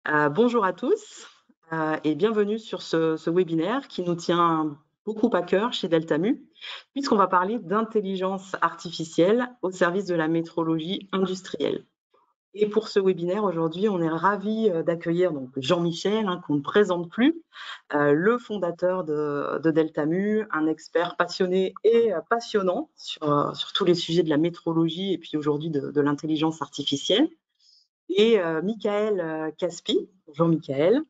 Bonjour à tous et bienvenue sur ce webinaire qui nous tient beaucoup à cœur chez Deltamu, puisqu'on va parler d'intelligence artificielle au service de la métrologie industrielle. Et pour ce webinaire aujourd'hui, on est ravis d'accueillir donc Jean-Michel, qu'on ne présente plus, le fondateur de Deltamu, un expert passionné et passionnant sur tous les sujets de la métrologie et puis aujourd'hui de l'intelligence artificielle. Et Michael Caspi. Bonjour Michael,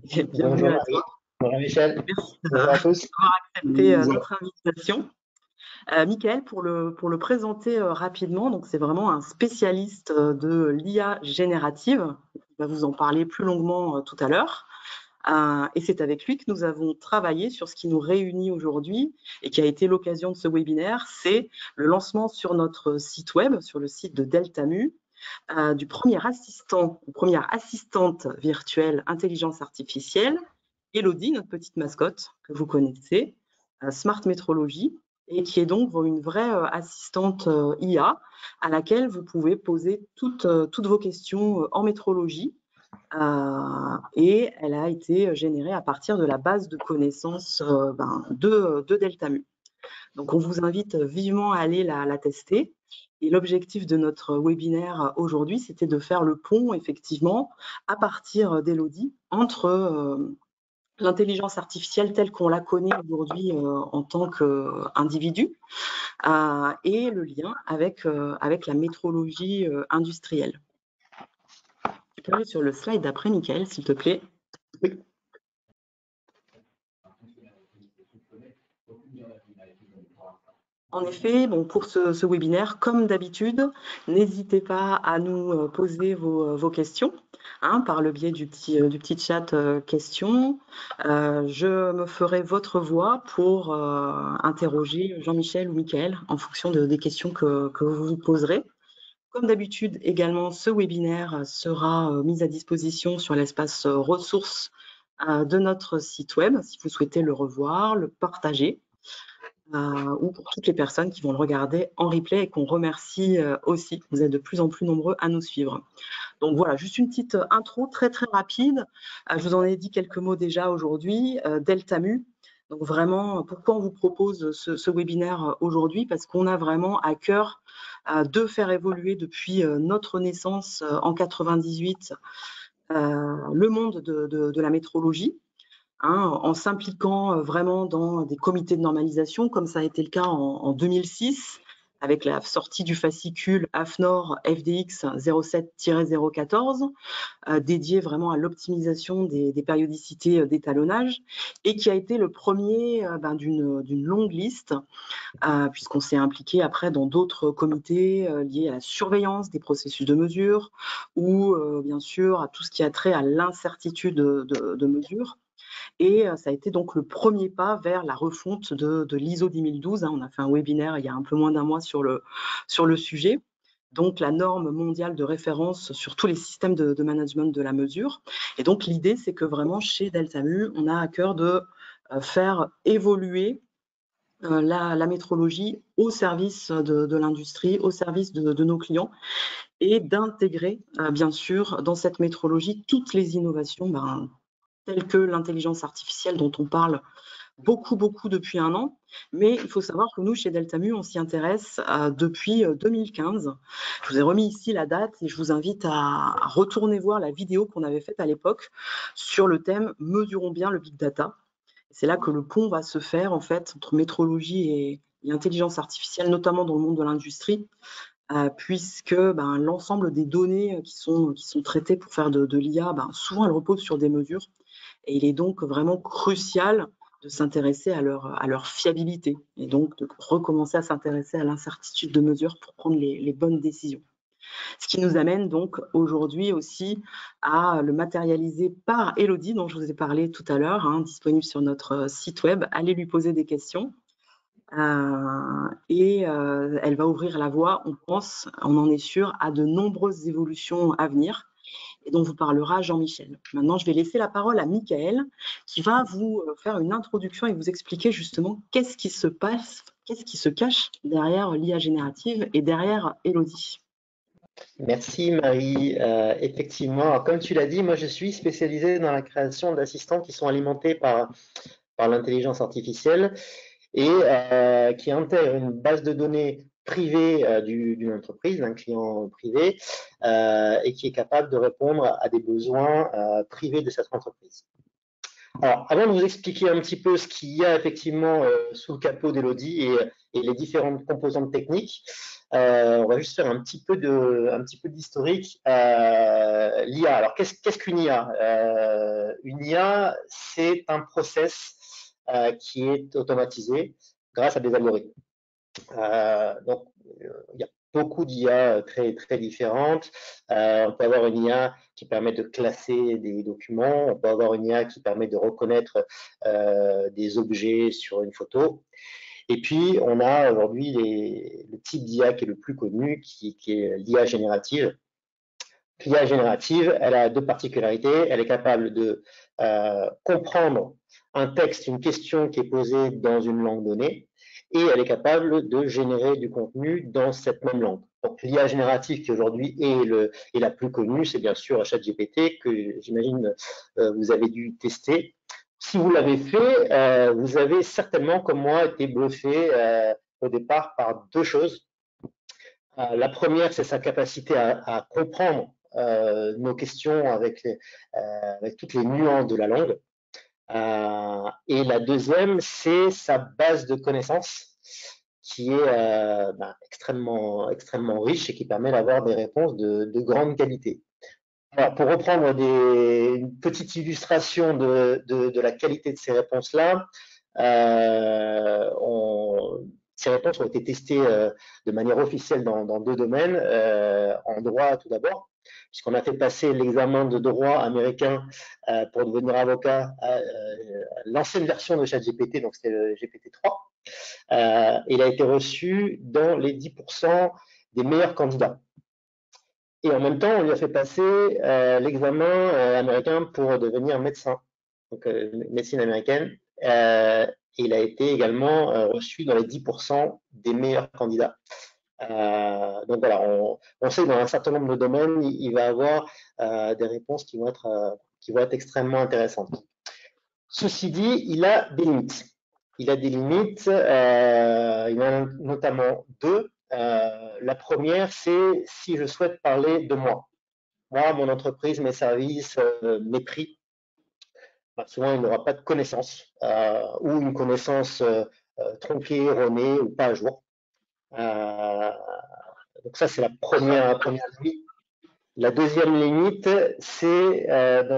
bienvenue Bonjour à Marie, toi. bonjour Michel, Merci bonjour à tous. d'avoir accepté notre invitation. Michael, pour le présenter rapidement, donc c'est vraiment un spécialiste de l'IA générative. Il va vous en parler plus longuement tout à l'heure. Et c'est avec lui que nous avons travaillé sur ce qui nous réunit aujourd'hui et qui a été l'occasion de ce webinaire, c'est le lancement sur notre site web, sur le site de Deltamu, du premier assistant ou première assistante virtuelle intelligence artificielle, Elodie, notre petite mascotte que vous connaissez, Smart Métrologie, et qui est donc une vraie assistante IA à laquelle vous pouvez poser toutes vos questions en métrologie. Et elle a été générée à partir de la base de connaissances de Deltamu. Donc, on vous invite vivement à aller la tester. Et l'objectif de notre webinaire aujourd'hui, c'était de faire le pont, effectivement, à partir d'Elodie, entre l'intelligence artificielle telle qu'on la connaît aujourd'hui en tant qu'individu et le lien avec la métrologie industrielle. Tu peux aller sur le slide d'après, Michael, s'il te plaît. Oui. En effet, bon, pour ce webinaire, comme d'habitude, n'hésitez pas à nous poser vos questions par le biais du petit chat questions. Je me ferai votre voix pour interroger Jean-Michel ou Michael en fonction des questions que vous vous poserez. Comme d'habitude, également, ce webinaire sera mis à disposition sur l'espace ressources de notre site web, si vous souhaitez le revoir, le partager. Ou pour toutes les personnes qui vont le regarder en replay et qu'on remercie aussi. Vous êtes de plus en plus nombreux à nous suivre. Donc voilà, juste une petite intro très très rapide. Je vous en ai dit quelques mots déjà aujourd'hui. Deltamu. Donc vraiment, pourquoi on vous propose ce webinaire aujourd'hui? Parce qu'on a vraiment à cœur de faire évoluer depuis notre naissance en 98 le monde de la métrologie. En s'impliquant vraiment dans des comités de normalisation, comme ça a été le cas en 2006, avec la sortie du fascicule AFNOR FDX 07-014, dédié vraiment à l'optimisation des périodicités d'étalonnage, et qui a été le premier d'une longue liste, puisqu'on s'est impliqué après dans d'autres comités liés à la surveillance des processus de mesure, ou bien sûr à tout ce qui a trait à l'incertitude de mesure. Et ça a été donc le premier pas vers la refonte de l'ISO 10012. On a fait un webinaire il y a un peu moins d'un mois sur le sujet. Donc, la norme mondiale de référence sur tous les systèmes de management de la mesure. Et donc, l'idée, c'est que vraiment, chez Deltamu, on a à cœur de faire évoluer la métrologie au service de l'industrie, au service de nos clients, et d'intégrer, bien sûr, dans cette métrologie, toutes les innovations telles que l'intelligence artificielle dont on parle beaucoup depuis un an. Mais il faut savoir que nous, chez Deltamu, on s'y intéresse depuis 2015. Je vous ai remis ici la date et je vous invite à retourner voir la vidéo qu'on avait faite à l'époque sur le thème « Mesurons bien le big data ». C'est là que le pont va se faire, en fait, entre métrologie et intelligence artificielle, notamment dans le monde de l'industrie, puisque l'ensemble des données qui sont traitées pour faire de l'IA, souvent elles reposent sur des mesures. Et il est donc vraiment crucial de s'intéresser à leur fiabilité et donc de recommencer à s'intéresser à l'incertitude de mesure pour prendre les bonnes décisions. Ce qui nous amène donc aujourd'hui aussi à le matérialiser par Elodie, dont je vous ai parlé tout à l'heure, disponible sur notre site web. Allez lui poser des questions. Elle va ouvrir la voie, on pense, on en est sûr, à de nombreuses évolutions à venir et dont vous parlera Jean-Michel. Maintenant, je vais laisser la parole à Michael qui va vous faire une introduction et vous expliquer justement qu'est-ce qui se passe, qu'est-ce qui se cache derrière l'IA générative et derrière Elodie. Merci Marie. Effectivement, comme tu l'as dit, moi je suis spécialisé dans la création d'assistants qui sont alimentés par l'intelligence artificielle et qui intègrent une base de données privée d'une entreprise, d'un client privé, et qui est capable de répondre à des besoins privés de cette entreprise. Alors, avant de vous expliquer un petit peu ce qu'il y a effectivement sous le capot d'Elodie et les différentes composantes techniques, on va juste faire un petit peu d'historique. L'IA, alors qu'est-ce qu'une IA? Une IA, c'est un process qui est automatisé grâce à des algorithmes. Donc, il y a beaucoup d'IA très, très différentes. On peut avoir une IA qui permet de classer des documents, on peut avoir une IA qui permet de reconnaître des objets sur une photo. Et puis, on a aujourd'hui le type d'IA qui est le plus connu, qui est l'IA générative. L'IA générative, elle a deux particularités. Elle est capable de comprendre un texte, une question qui est posée dans une langue donnée, et elle est capable de générer du contenu dans cette même langue. Donc l'IA générative qui aujourd'hui est la plus connue, c'est bien sûr ChatGPT, que j'imagine vous avez dû tester. Si vous l'avez fait, vous avez certainement, comme moi, été bluffé au départ par deux choses. La première, c'est sa capacité à comprendre nos questions avec toutes les nuances de la langue. Et la deuxième, c'est sa base de connaissances qui est extrêmement, extrêmement riche et qui permet d'avoir des réponses de grande qualité. Alors, pour reprendre une petite illustration de la qualité de ces réponses-là, ces réponses ont été testées de manière officielle dans deux domaines. En droit, tout d'abord, puisqu'on a fait passer l'examen de droit américain pour devenir avocat à l'ancienne version de ChatGPT, donc c'était le GPT-3. Il a été reçu dans les 10% des meilleurs candidats. Et en même temps, on lui a fait passer l'examen américain pour devenir médecin, donc médecine américaine. Il a été également reçu dans les 10% des meilleurs candidats. Donc voilà, on sait que dans un certain nombre de domaines, il va avoir des réponses qui vont être extrêmement intéressantes. Ceci dit, il a des limites. Il a des limites, il en a notamment deux. La première, c'est si je souhaite parler de moi. Moi, mon entreprise, mes services, mes prix, souvent il n'aura pas de connaissance ou une connaissance tronquée, erronée ou pas à jour. Donc ça, c'est la première limite. La deuxième limite, c'est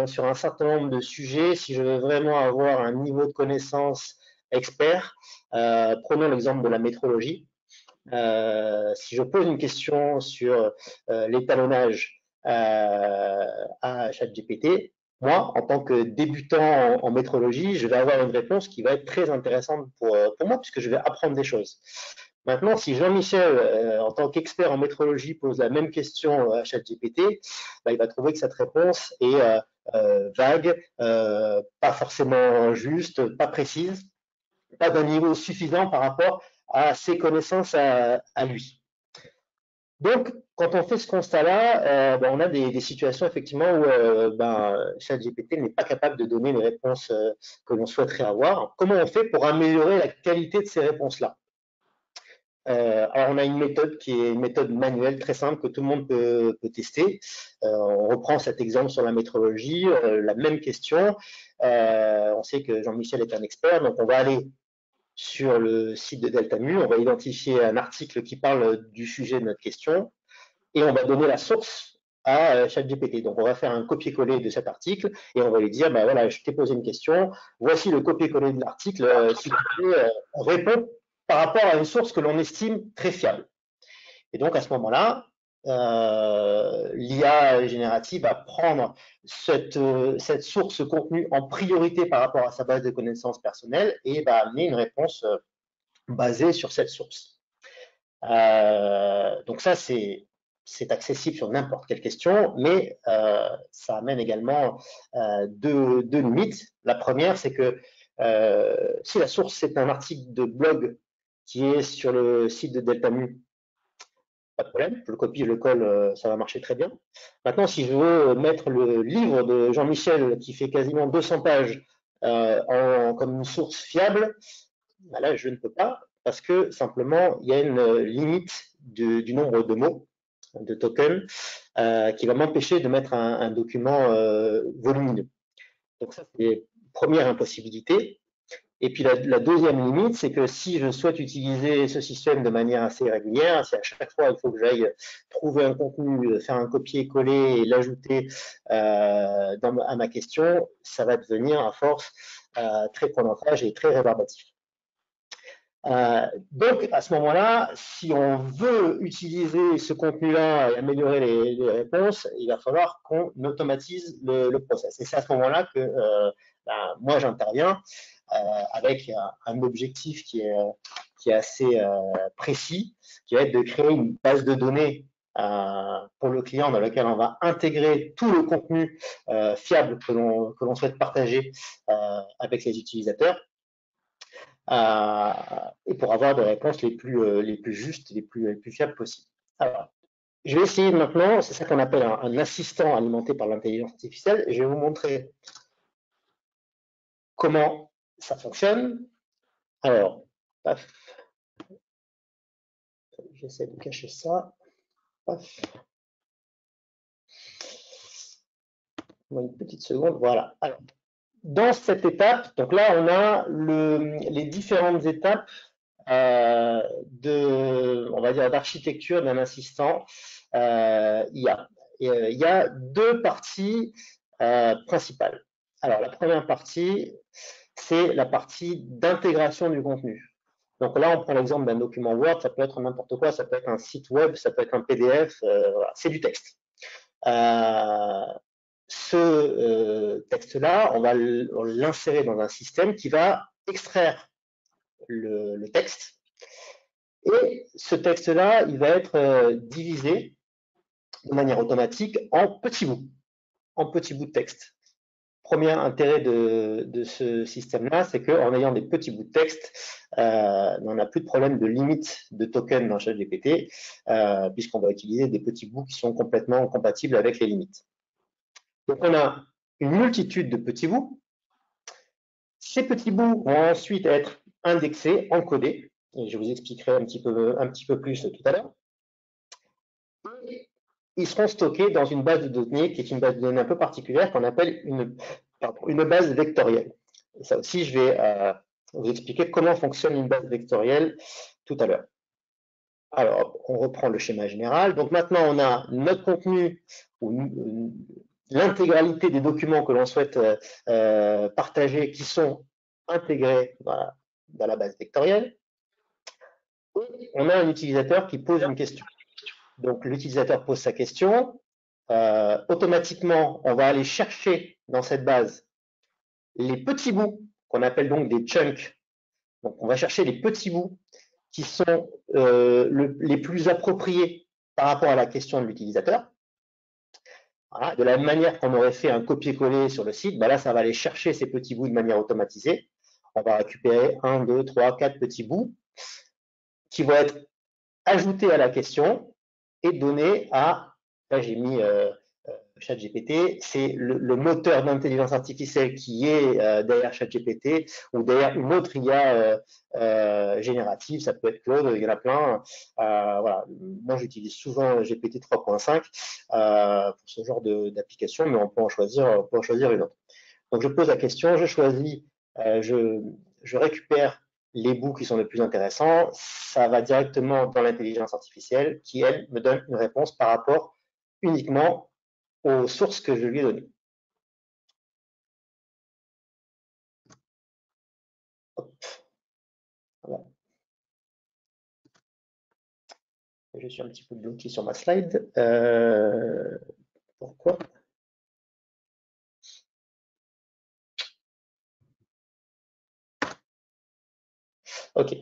sur un certain nombre de sujets, si je veux vraiment avoir un niveau de connaissance expert, prenons l'exemple de la métrologie. Si je pose une question sur l'étalonnage à ChatGPT, moi, en tant que débutant en métrologie, je vais avoir une réponse qui va être très intéressante pour moi, puisque je vais apprendre des choses. Maintenant, si Jean-Michel, en tant qu'expert en métrologie, pose la même question à ChatGPT, il va trouver que cette réponse est vague, pas forcément juste, pas précise, pas d'un niveau suffisant par rapport à ses connaissances à lui. Donc, quand on fait ce constat-là, on a des situations effectivement où ChatGPT n'est pas capable de donner les réponses que l'on souhaiterait avoir. Comment on fait pour améliorer la qualité de ces réponses-là? Alors, on a une méthode qui est une méthode manuelle très simple que tout le monde peut tester. On reprend cet exemple sur la métrologie, la même question. On sait que Jean-Michel est un expert, donc on va aller sur le site de Deltamu, on va identifier un article qui parle du sujet de notre question et on va donner la source à ChatGPT. Donc, on va faire un copier-coller de cet article et on va lui dire, voilà, je t'ai posé une question, voici le copier-coller de l'article, s'il te plaît, réponds par rapport à une source que l'on estime très fiable. Et donc, à ce moment-là, l'IA générative va prendre cette source contenu en priorité par rapport à sa base de connaissances personnelles et va amener une réponse basée sur cette source. Donc ça, c'est accessible sur n'importe quelle question, mais ça amène également deux limites. La première, c'est que si la source c'est un article de blog qui est sur le site de Deltamu, pas de problème, je le copie, je le colle, ça va marcher très bien. Maintenant, si je veux mettre le livre de Jean-Michel, qui fait quasiment 200 pages, comme une source fiable, ben là, je ne peux pas, parce que simplement, il y a une limite du nombre de mots, de tokens, qui va m'empêcher de mettre un document volumineux. Donc ça, c'est la première impossibilité. Et puis la deuxième limite, c'est que si je souhaite utiliser ce système de manière assez régulière, si à chaque fois il faut que j'aille trouver un contenu, faire un copier-coller et l'ajouter à ma question, ça va devenir à force très chronophage et très rébarbatif. Donc, à ce moment-là, si on veut utiliser ce contenu-là et améliorer les réponses, il va falloir qu'on automatise le process. Et c'est à ce moment-là que moi, j'interviens avec un objectif qui est assez précis, qui va être de créer une base de données pour le client dans laquelle on va intégrer tout le contenu fiable que l'on souhaite partager avec les utilisateurs. Et pour avoir des réponses les plus justes, les plus fiables possibles. Alors, je vais essayer maintenant, c'est ça qu'on appelle un assistant alimenté par l'intelligence artificielle, et je vais vous montrer comment ça fonctionne. Alors, paf, j'essaie de cacher ça. Paf. Une petite seconde, voilà. Alors, dans cette étape, donc là, on a les différentes étapes on va dire, d'architecture d'un assistant IA. Il y a deux parties principales. Alors, la première partie, c'est la partie d'intégration du contenu. Donc là, on prend l'exemple d'un document Word, ça peut être n'importe quoi, ça peut être un site web, ça peut être un PDF, voilà, c'est du texte. Ce texte-là, on va l'insérer dans un système qui va extraire le texte. Et ce texte-là, il va être divisé de manière automatique en petits bouts de texte. Premier intérêt de ce système-là, c'est qu'en ayant des petits bouts de texte, on n'a plus de problème de limite de tokens dans ChatGPT, puisqu'on va utiliser des petits bouts qui sont complètement compatibles avec les limites. Donc on a une multitude de petits bouts. Ces petits bouts vont ensuite être indexés, encodés, et je vous expliquerai un petit peu plus tout à l'heure. Ils seront stockés dans une base de données qui est une base de données un peu particulière qu'on appelle une base vectorielle. Et ça aussi, je vais vous expliquer comment fonctionne une base vectorielle tout à l'heure. Alors, on reprend le schéma général. Donc maintenant, on a notre contenu ou l'intégralité des documents que l'on souhaite partager qui sont intégrés dans la base vectorielle. Et on a un utilisateur qui pose une question. Donc, l'utilisateur pose sa question. Automatiquement, on va aller chercher dans cette base les petits bouts qu'on appelle donc des chunks. Donc, on va chercher les petits bouts qui sont les plus appropriés par rapport à la question de l'utilisateur. Voilà. De la même manière qu'on aurait fait un copier-coller sur le site, ben là, ça va aller chercher ces petits bouts de manière automatisée. On va récupérer 1, 2, 3, 4 petits bouts qui vont être ajoutés à la question et donnés à, là j'ai mis ChatGPT, c'est le moteur d'intelligence artificielle qui est derrière ChatGPT ou derrière une autre IA générative, ça peut être Claude, il y en a plein. Voilà. Moi, j'utilise souvent GPT 3.5 pour ce genre d'application, mais on peut en choisir une autre. Donc, je pose la question, je choisis, je récupère les bouts qui sont les plus intéressants, ça va directement dans l'intelligence artificielle qui, elle, me donne une réponse par rapport uniquement aux sources que je lui ai données. Voilà. Je suis un petit peu bloqué sur ma slide. Pourquoi? Ok.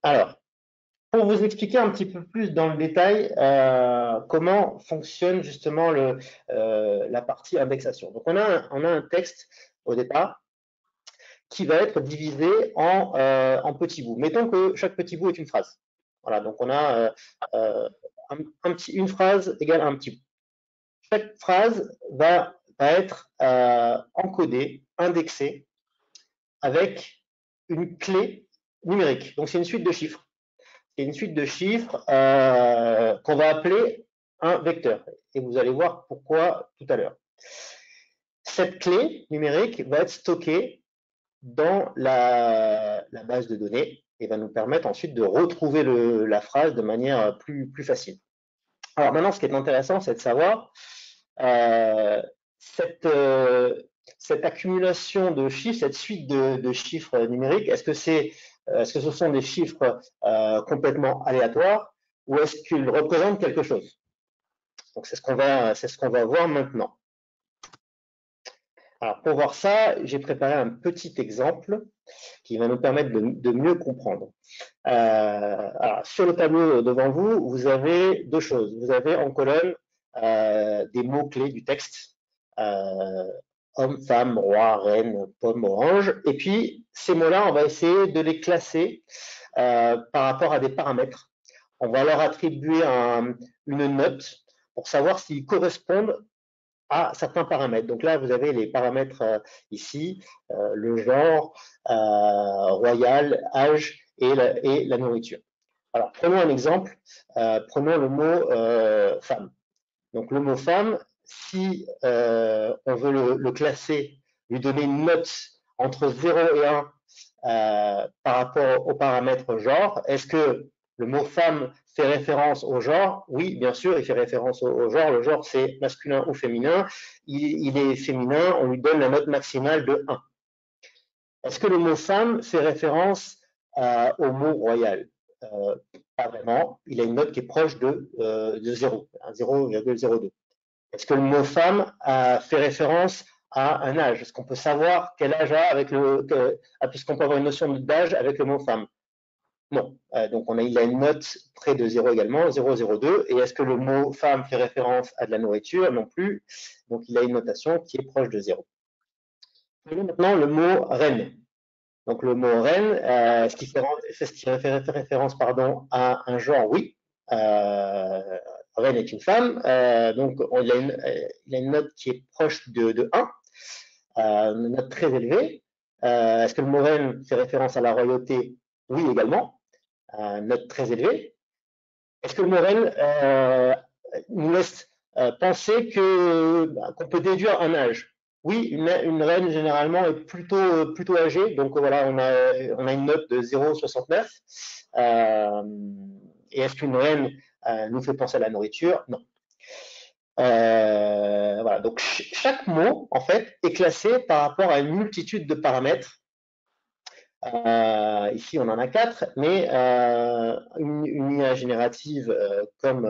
Alors, pour vous expliquer un petit peu plus dans le détail comment fonctionne justement la partie indexation. Donc, on a un texte au départ qui va être divisé en petits bouts. Mettons que chaque petit bout est une phrase. Voilà, donc on a une phrase égale un petit bout. Chaque phrase va être encodée, indexée avec une clé numérique. Donc c'est une suite de chiffres. C'est une suite de chiffres qu'on va appeler un vecteur. Et vous allez voir pourquoi tout à l'heure. Cette clé numérique va être stockée dans la base de données et va nous permettre ensuite de retrouver la phrase de manière plus facile. Alors maintenant, ce qui est intéressant, c'est de savoir cette accumulation de chiffres, cette suite de chiffres numériques, est-ce que ce sont des chiffres complètement aléatoires ou est-ce qu'ils représentent quelque chose? Donc c'est ce qu'on va voir maintenant. Alors pour voir ça, j'ai préparé un petit exemple qui va nous permettre de mieux comprendre. Alors, sur le tableau devant vous, vous avez deux choses. Vous avez en colonne des mots-clés du texte. Homme, femme, roi, reine, pomme, orange. Et puis, ces mots-là, on va essayer de les classer par rapport à des paramètres. On va leur attribuer une note pour savoir s'ils correspondent à certains paramètres. Donc là, vous avez les paramètres ici, le genre, royal, âge et la nourriture. Alors, prenons un exemple. Prenons le mot femme. Donc, le mot femme, si on veut le classer, lui donner une note entre 0 et 1 par rapport au paramètre genre, est-ce que le mot femme fait référence au genre? Oui, bien sûr, il fait référence au genre. Le genre, c'est masculin ou féminin. Il est féminin, on lui donne la note maximale de 1. Est-ce que le mot femme fait référence au mot royal? Pas vraiment. Il a une note qui est proche de 0, 0,02. Est-ce que le mot femme fait référence à un âge? Est-ce qu'on peut savoir quel âge a puisqu'on peut avoir une notion d'âge avec le mot femme? Non. Donc il a une note près de 0 également, 0,02. Et est-ce que le mot femme fait référence à de la nourriture? Non plus. Donc il a une notation qui est proche de 0. Maintenant le mot reine. Donc le mot reine, est-ce qu'il fait référence à un genre? Oui. Reine est une femme, donc il a une note qui est proche de 1, une note très élevée. Est-ce que le mot reine fait référence à la royauté? Oui, également, note très élevée. Est-ce que le mot reine nous laisse penser qu'on peut déduire un âge? Oui, une reine généralement est plutôt âgée, donc voilà, on a une note de 0,69. Et est-ce qu'une reine nous fait penser à la nourriture? Non. Voilà, donc chaque mot en fait est classé par rapport à une multitude de paramètres. Ici on en a 4, mais une IA générative comme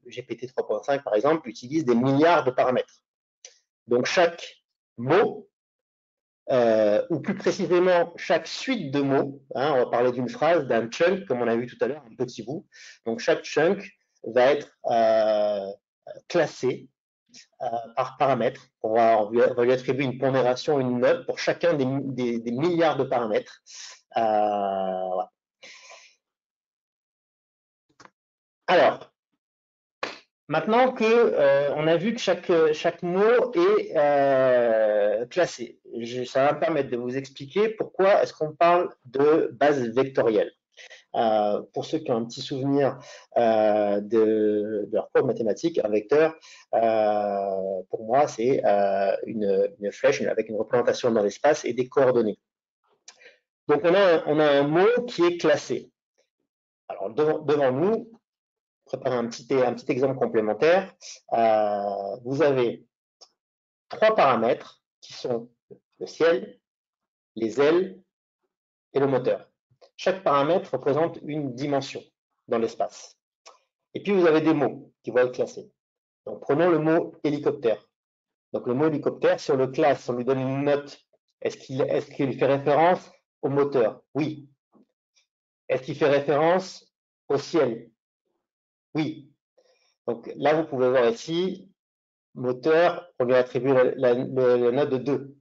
GPT 3.5 par exemple utilise des milliards de paramètres. Donc chaque mot, ou plus précisément chaque suite de mots, on va parler d'une phrase, d'un chunk, comme on a vu tout à l'heure, un petit bout. Donc chaque chunk va être classé par paramètre. On va lui attribuer une pondération, une note pour chacun des milliards de paramètres. Voilà. Alors, maintenant que on a vu que chaque mot est classé, ça va me permettre de vous expliquer pourquoi est-ce qu'on parle de base vectorielle. Pour ceux qui ont un petit souvenir de leur cours de mathématiques, un vecteur, pour moi, c'est une flèche avec une représentation dans l'espace et des coordonnées. Donc, on a un mot qui est classé. Alors, devant nous, préparer un petit exemple complémentaire. Vous avez 3 paramètres qui sont le ciel, les ailes et le moteur. Chaque paramètre représente une dimension dans l'espace. Et puis, vous avez des mots qui vont être classés. Donc, prenons le mot hélicoptère. Donc, le mot hélicoptère, si on le classe, on lui donne une note, est-ce qu'il fait référence au moteur? Oui. Est-ce qu'il fait référence au ciel? Oui. Donc, là, vous pouvez voir ici, moteur, on lui attribue la note de 2.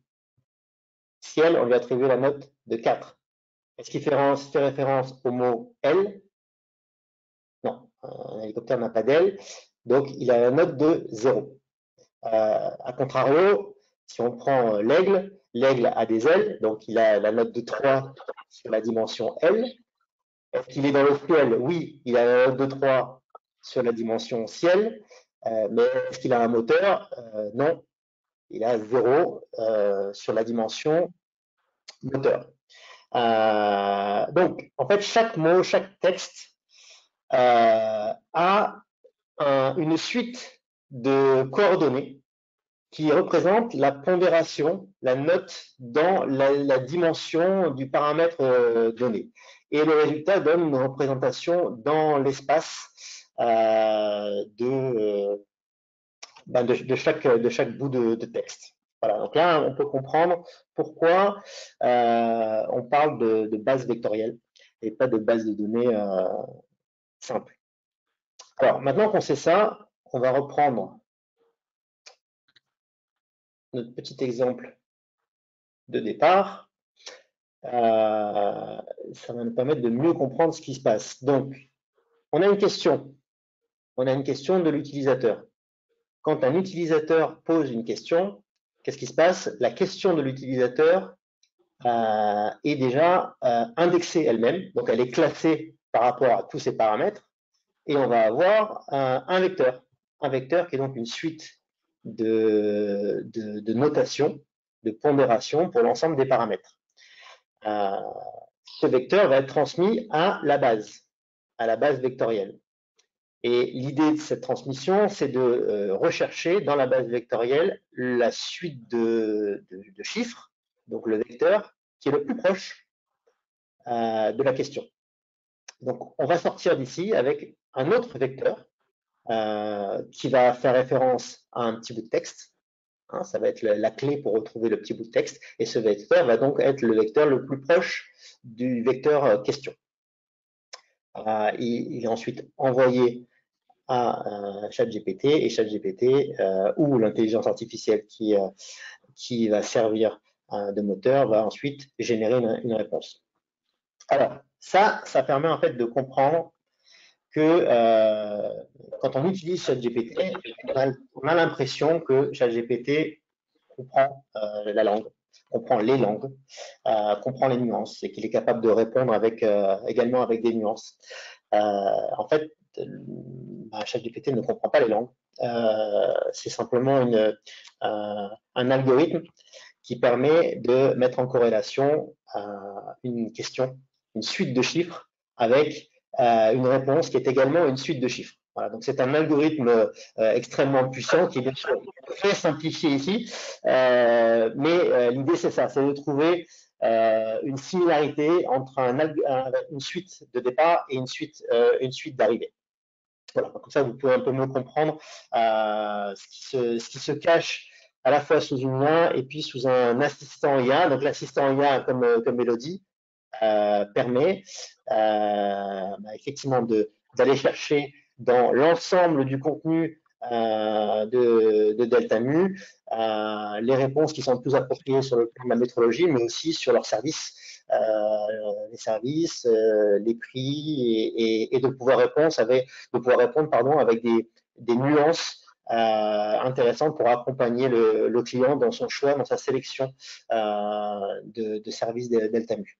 ciel, on lui attribue la note de 4. Est-ce qu'il fait référence au mot L? Non, un hélicoptère n'a pas d'aile, donc il a la note de 0. A contrario, si on prend l'aigle, l'aigle a des ailes, donc il a la note de 3 sur la dimension L. Est-ce qu'il est dans le ciel? Oui, il a la note de 3 sur la dimension ciel, mais est-ce qu'il a un moteur? Non, il a 0 sur la dimension moteur. Donc, en fait, chaque mot, chaque texte a une suite de coordonnées qui représente la pondération, la note dans la dimension du paramètre donné. Et le résultat donne une représentation dans l'espace de chaque bout de texte. Voilà, donc là, on peut comprendre pourquoi on parle de base vectorielle et pas de base de données simple. Alors, maintenant qu'on sait ça, on va reprendre notre petit exemple de départ. Ça va nous permettre de mieux comprendre ce qui se passe. Donc, on a une question. On a une question de l'utilisateur. Quand un utilisateur pose une question, qu'est-ce qui se passe? La question de l'utilisateur est déjà indexée elle-même, donc elle est classée par rapport à tous ces paramètres, et on va avoir un vecteur qui est donc une suite de notation, de pondération pour l'ensemble des paramètres. Ce vecteur va être transmis à la base vectorielle. Et l'idée de cette transmission, c'est de rechercher dans la base vectorielle la suite de chiffres, donc le vecteur qui est le plus proche de la question. Donc, on va sortir d'ici avec un autre vecteur qui va faire référence à un petit bout de texte. Hein, ça va être la clé pour retrouver le petit bout de texte. Et ce vecteur va donc être le vecteur le plus proche du vecteur question. Il est ensuite envoyé à ChatGPT et ChatGPT ou l'intelligence artificielle qui va servir de moteur va ensuite générer une réponse. Alors, ça permet en fait de comprendre que quand on utilise ChatGPT, on a l'impression que ChatGPT comprend la langue, comprend les langues, comprend les nuances et qu'il est capable de répondre également avec des nuances. En fait, ChatGPT ne comprend pas les langues. C'est simplement un algorithme qui permet de mettre en corrélation une question, une suite de chiffres avec une réponse qui est également une suite de chiffres. Voilà, donc c'est un algorithme extrêmement puissant qui est bien sûr très simplifié ici, mais l'idée c'est ça, c'est de trouver une similarité entre une suite de départ et une suite d'arrivée. Voilà, comme ça vous pouvez un peu mieux comprendre ce qui se cache à la fois sous une IA et puis sous un assistant IA. Donc l'assistant IA comme Mélodie permet effectivement d'aller chercher dans l'ensemble du contenu de Delta-Mu les réponses qui sont plus appropriées sur le plan de la métrologie, mais aussi sur leurs services, les services, les prix, et de pouvoir répondre avec des nuances intéressantes pour accompagner le client dans son choix, dans sa sélection de services Delta-Mu.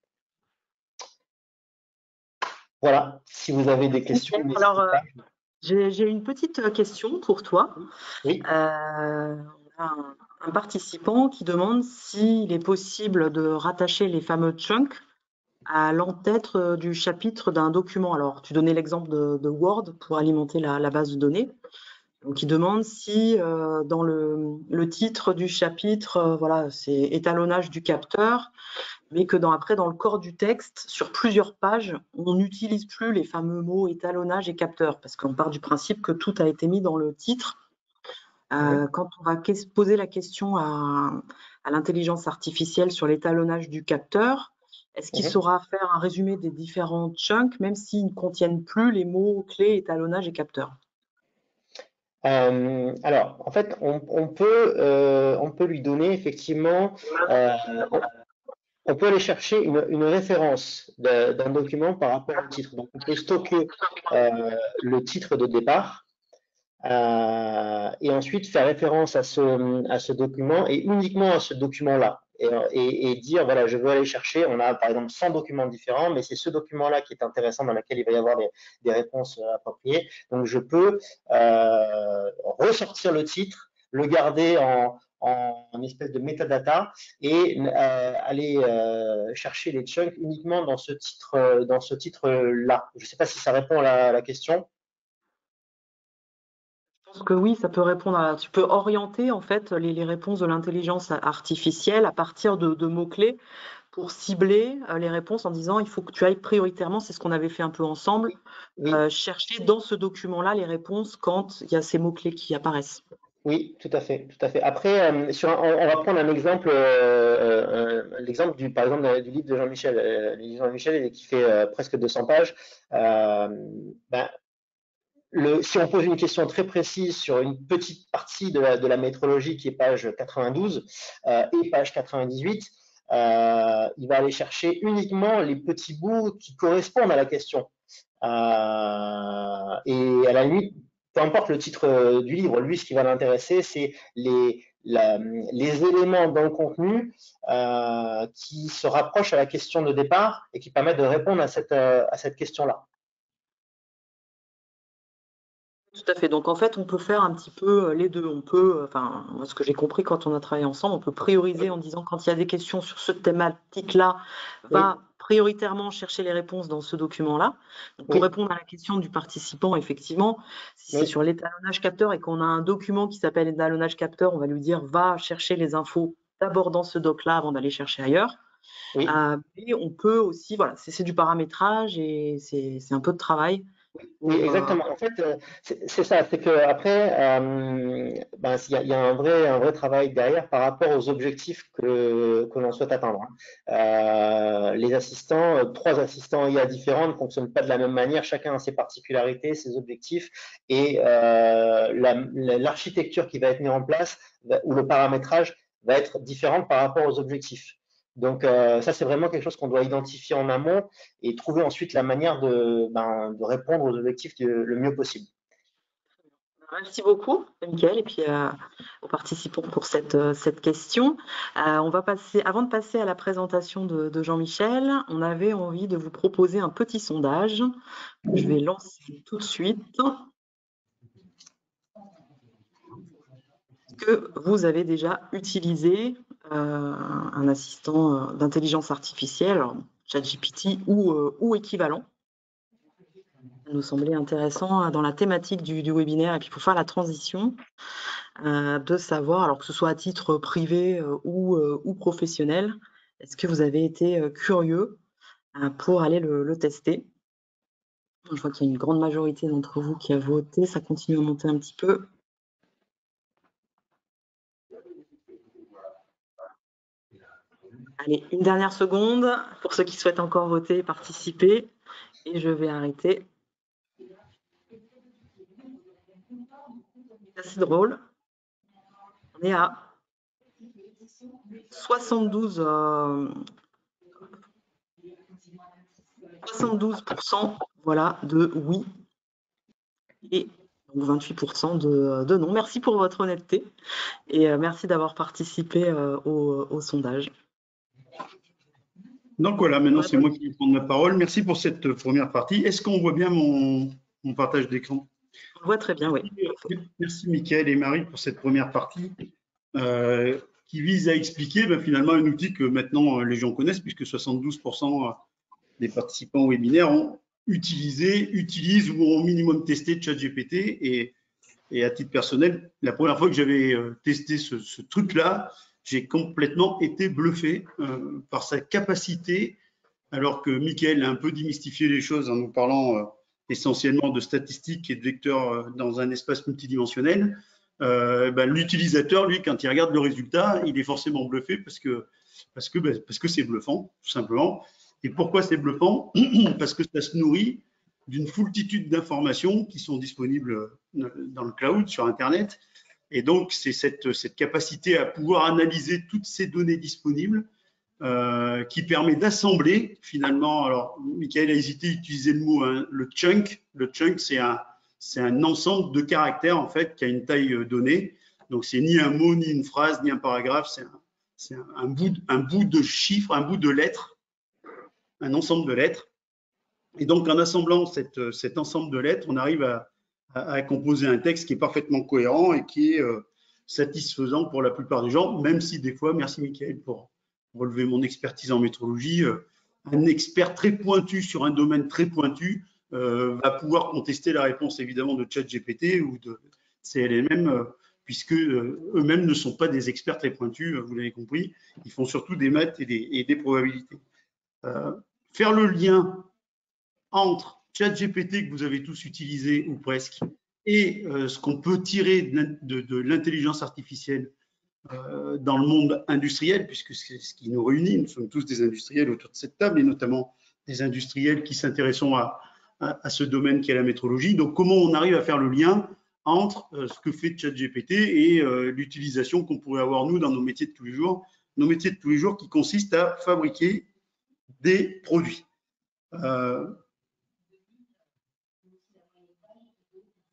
Voilà, si vous avez des questions. Alors, j'ai une petite question pour toi. Oui. On a un participant qui demande s'il est possible de rattacher les fameux chunks à l'entête du chapitre d'un document. Alors, tu donnais l'exemple de Word pour alimenter la base de données. Donc, il demande si dans le titre du chapitre, voilà, c'est étalonnage du capteur, mais que après, dans le corps du texte, sur plusieurs pages, on n'utilise plus les fameux mots étalonnage et capteur, parce qu'on part du principe que tout a été mis dans le titre. Quand on va poser la question à l'intelligence artificielle sur l'étalonnage du capteur, est-ce qu'il saura faire un résumé des différents chunks, même s'ils ne contiennent plus les mots clés étalonnage et capteur? Alors, en fait, on peut lui donner effectivement on peut aller chercher une référence d'un document par rapport au titre. Donc, on peut stocker le titre de départ et ensuite faire référence à ce document et uniquement à ce document-là. Et dire, voilà, je veux aller chercher, on a par exemple 100 documents différents, mais c'est ce document-là qui est intéressant, dans lequel il va y avoir des réponses appropriées. Donc, je peux ressortir le titre, le garder en espèce de metadata et aller chercher les chunks uniquement dans ce titre-là. Je ne sais pas si ça répond à la question. Je pense que oui, ça peut répondre à. Tu peux orienter en fait les réponses de l'intelligence artificielle à partir de mots-clés pour cibler les réponses en disant il faut que tu ailles prioritairement, c'est ce qu'on avait fait un peu ensemble, Oui, chercher dans ce document-là les réponses quand il y a ces mots-clés qui apparaissent. oui, tout à fait, tout à fait. Après, on va prendre un exemple, l'exemple par exemple, du livre de Jean-Michel. Le livre de Jean-Michel, qui fait presque 200 pages. Ben, si on pose une question très précise sur une petite partie de la métrologie qui est page 92 et page 98, il va aller chercher uniquement les petits bouts qui correspondent à la question. Et à la limite, peu importe le titre du livre, lui, ce qui va l'intéresser, c'est les éléments dans le contenu qui se rapprochent à la question de départ et qui permettent de répondre à cette question-là. Tout à fait. Donc en fait, on peut faire un petit peu les deux. On peut, enfin, moi, ce que j'ai compris quand on a travaillé ensemble, on peut prioriser en disant quand il y a des questions sur cette thématique-là, va Oui, prioritairement chercher les réponses dans ce document-là. Donc, pour oui, répondre à la question du participant, effectivement, si c'est oui, sur l'étalonnage capteur et qu'on a un document qui s'appelle étalonnage capteur, on va lui dire va chercher les infos d'abord dans ce doc-là avant d'aller chercher ailleurs. oui. Mais on peut aussi, voilà, c'est du paramétrage et c'est un peu de travail Oui, pour, exactement. En fait, c'est ça. C'est que après, ben, il y a un vrai travail derrière par rapport aux objectifs que l'on souhaite atteindre, hein. Les assistants, trois assistants IA différents ne fonctionnent pas de la même manière. Chacun a ses particularités, ses objectifs, et l'architecture qui va être mise en place ou le paramétrage va être différente par rapport aux objectifs. Donc ça, c'est vraiment quelque chose qu'on doit identifier en amont et trouver ensuite la manière de répondre aux objectifs le mieux possible. Merci beaucoup, Mickaël, et puis aux participants pour cette question. On va passer, avant de passer à la présentation de Jean-Michel, on avait envie de vous proposer un petit sondage que je vais lancer tout de suite. Est-ce que vous avez déjà utilisé un assistant d'intelligence artificielle, alors ChatGPT ou équivalent? Ça nous semblait intéressant dans la thématique du webinaire et puis pour faire la transition. De savoir, alors que ce soit à titre privé ou professionnel, est-ce que vous avez été curieux pour aller le tester? Je vois qu'il y a une grande majorité d'entre vous qui a voté, ça continue à monter un petit peu. Allez, une dernière seconde pour ceux qui souhaitent encore voter et participer, et je vais arrêter. C'est assez drôle. On est à 72, 72% voilà, de oui et donc 28% de non. Merci pour votre honnêteté et merci d'avoir participé au sondage. Donc voilà, maintenant c'est moi qui vais prendre la parole. Merci pour cette première partie. Est-ce qu'on voit bien mon partage d'écran? On le voit très bien, oui. Merci Mickaël et Marie pour cette première partie qui vise à expliquer finalement un outil que maintenant les gens connaissent puisque 72% des participants au webinaire ont utilisent ou ont au minimum testé ChatGPT et à titre personnel, la première fois que j'avais testé ce truc-là, j'ai complètement été bluffé par sa capacité, alors que Mickaël a un peu démystifié les choses en nous parlant essentiellement de statistiques et de vecteurs dans un espace multidimensionnel. L'utilisateur, lui, quand il regarde le résultat, il est forcément bluffé parce que c'est bluffant, tout simplement. Et pourquoi c'est bluffant? Parce que ça se nourrit d'une foultitude d'informations qui sont disponibles dans le cloud, sur Internet. Et donc, c'est cette capacité à pouvoir analyser toutes ces données disponibles qui permet d'assembler finalement. Alors, Michael a hésité à utiliser le mot, hein, le chunk. Le chunk, c'est un ensemble de caractères en fait qui a une taille donnée. Donc, c'est ni un mot, ni une phrase, ni un paragraphe. C'est un bout de chiffres, un bout de lettres, un ensemble de lettres. Et donc, en assemblant cet ensemble de lettres, on arrive à composer un texte qui est parfaitement cohérent et qui est satisfaisant pour la plupart des gens, même si des fois, merci Michael pour relever mon expertise en métrologie, un expert très pointu sur un domaine très pointu va pouvoir contester la réponse évidemment de ChatGPT ou de CLMM, puisque eux-mêmes ne sont pas des experts très pointus, vous l'avez compris, ils font surtout des maths et des probabilités. Faire le lien entre ChatGPT que vous avez tous utilisé ou presque et ce qu'on peut tirer de l'intelligence artificielle dans le monde industriel, puisque c'est ce qui nous réunit, nous sommes tous des industriels autour de cette table, et notamment des industriels qui s'intéressent à ce domaine qui est la métrologie. Donc, comment on arrive à faire le lien entre ce que fait ChatGPT et l'utilisation qu'on pourrait avoir, nous, dans nos métiers de tous les jours, qui consistent à fabriquer des produits. À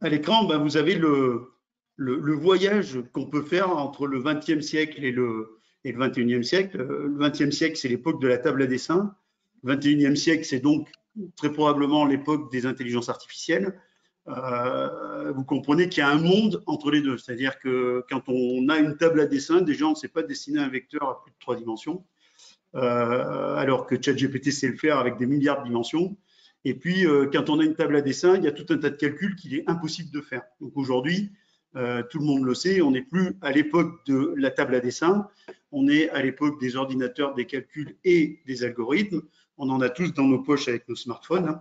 l'écran, ben, vous avez le voyage qu'on peut faire entre le XXe siècle et le XXIe siècle. Le XXe siècle, c'est l'époque de la table à dessin. Le XXIe siècle, c'est donc très probablement l'époque des intelligences artificielles. Vous comprenez qu'il y a un monde entre les deux. C'est-à-dire que quand on a une table à dessin, déjà, on ne sait pas dessiner un vecteur à plus de 3 dimensions, alors que ChatGPT sait le faire avec des milliards de dimensions. Et puis, quand on a une table à dessin, il y a tout un tas de calculs qu'il est impossible de faire. Donc aujourd'hui, tout le monde le sait, on n'est plus à l'époque de la table à dessin, on est à l'époque des ordinateurs, des calculs et des algorithmes. On en a tous dans nos poches avec nos smartphones.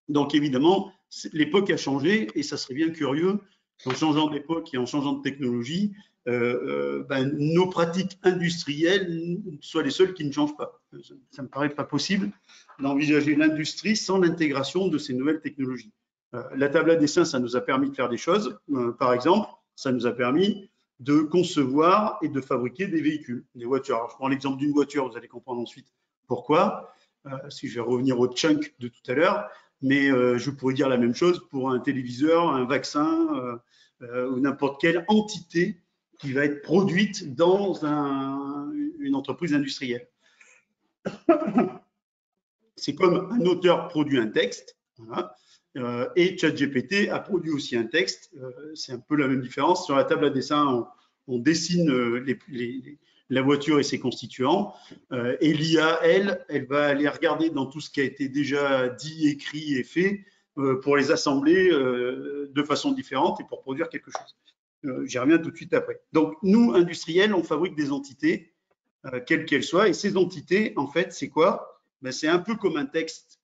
Donc évidemment, l'époque a changé et ça serait bien curieux qu'en changeant d'époque et en changeant de technologie, nos pratiques industrielles soient les seules qui ne changent pas. Ça ne me paraît pas possible d'envisager l'industrie sans l'intégration de ces nouvelles technologies. La table à dessin, ça nous a permis de faire des choses. Par exemple, ça nous a permis de concevoir et de fabriquer des véhicules, des voitures. Alors, je prends l'exemple d'une voiture, vous allez comprendre ensuite pourquoi, si je vais revenir au chunk de tout à l'heure, mais je pourrais dire la même chose pour un téléviseur, un vaccin ou n'importe quelle entité qui va être produite dans une entreprise industrielle. C'est comme un auteur produit un texte, voilà, et ChatGPT a produit aussi un texte. C'est un peu la même différence. Sur la table à dessin, on dessine la voiture et ses constituants, et l'IA, elle va aller regarder dans tout ce qui a été déjà dit, écrit et fait pour les assembler de façon différente et pour produire quelque chose. J'y reviens tout de suite après. Donc, nous, industriels, on fabrique des entités, quelles qu'elles soient, et ces entités, en fait, c'est quoi? Ben, c'est un peu comme un texte,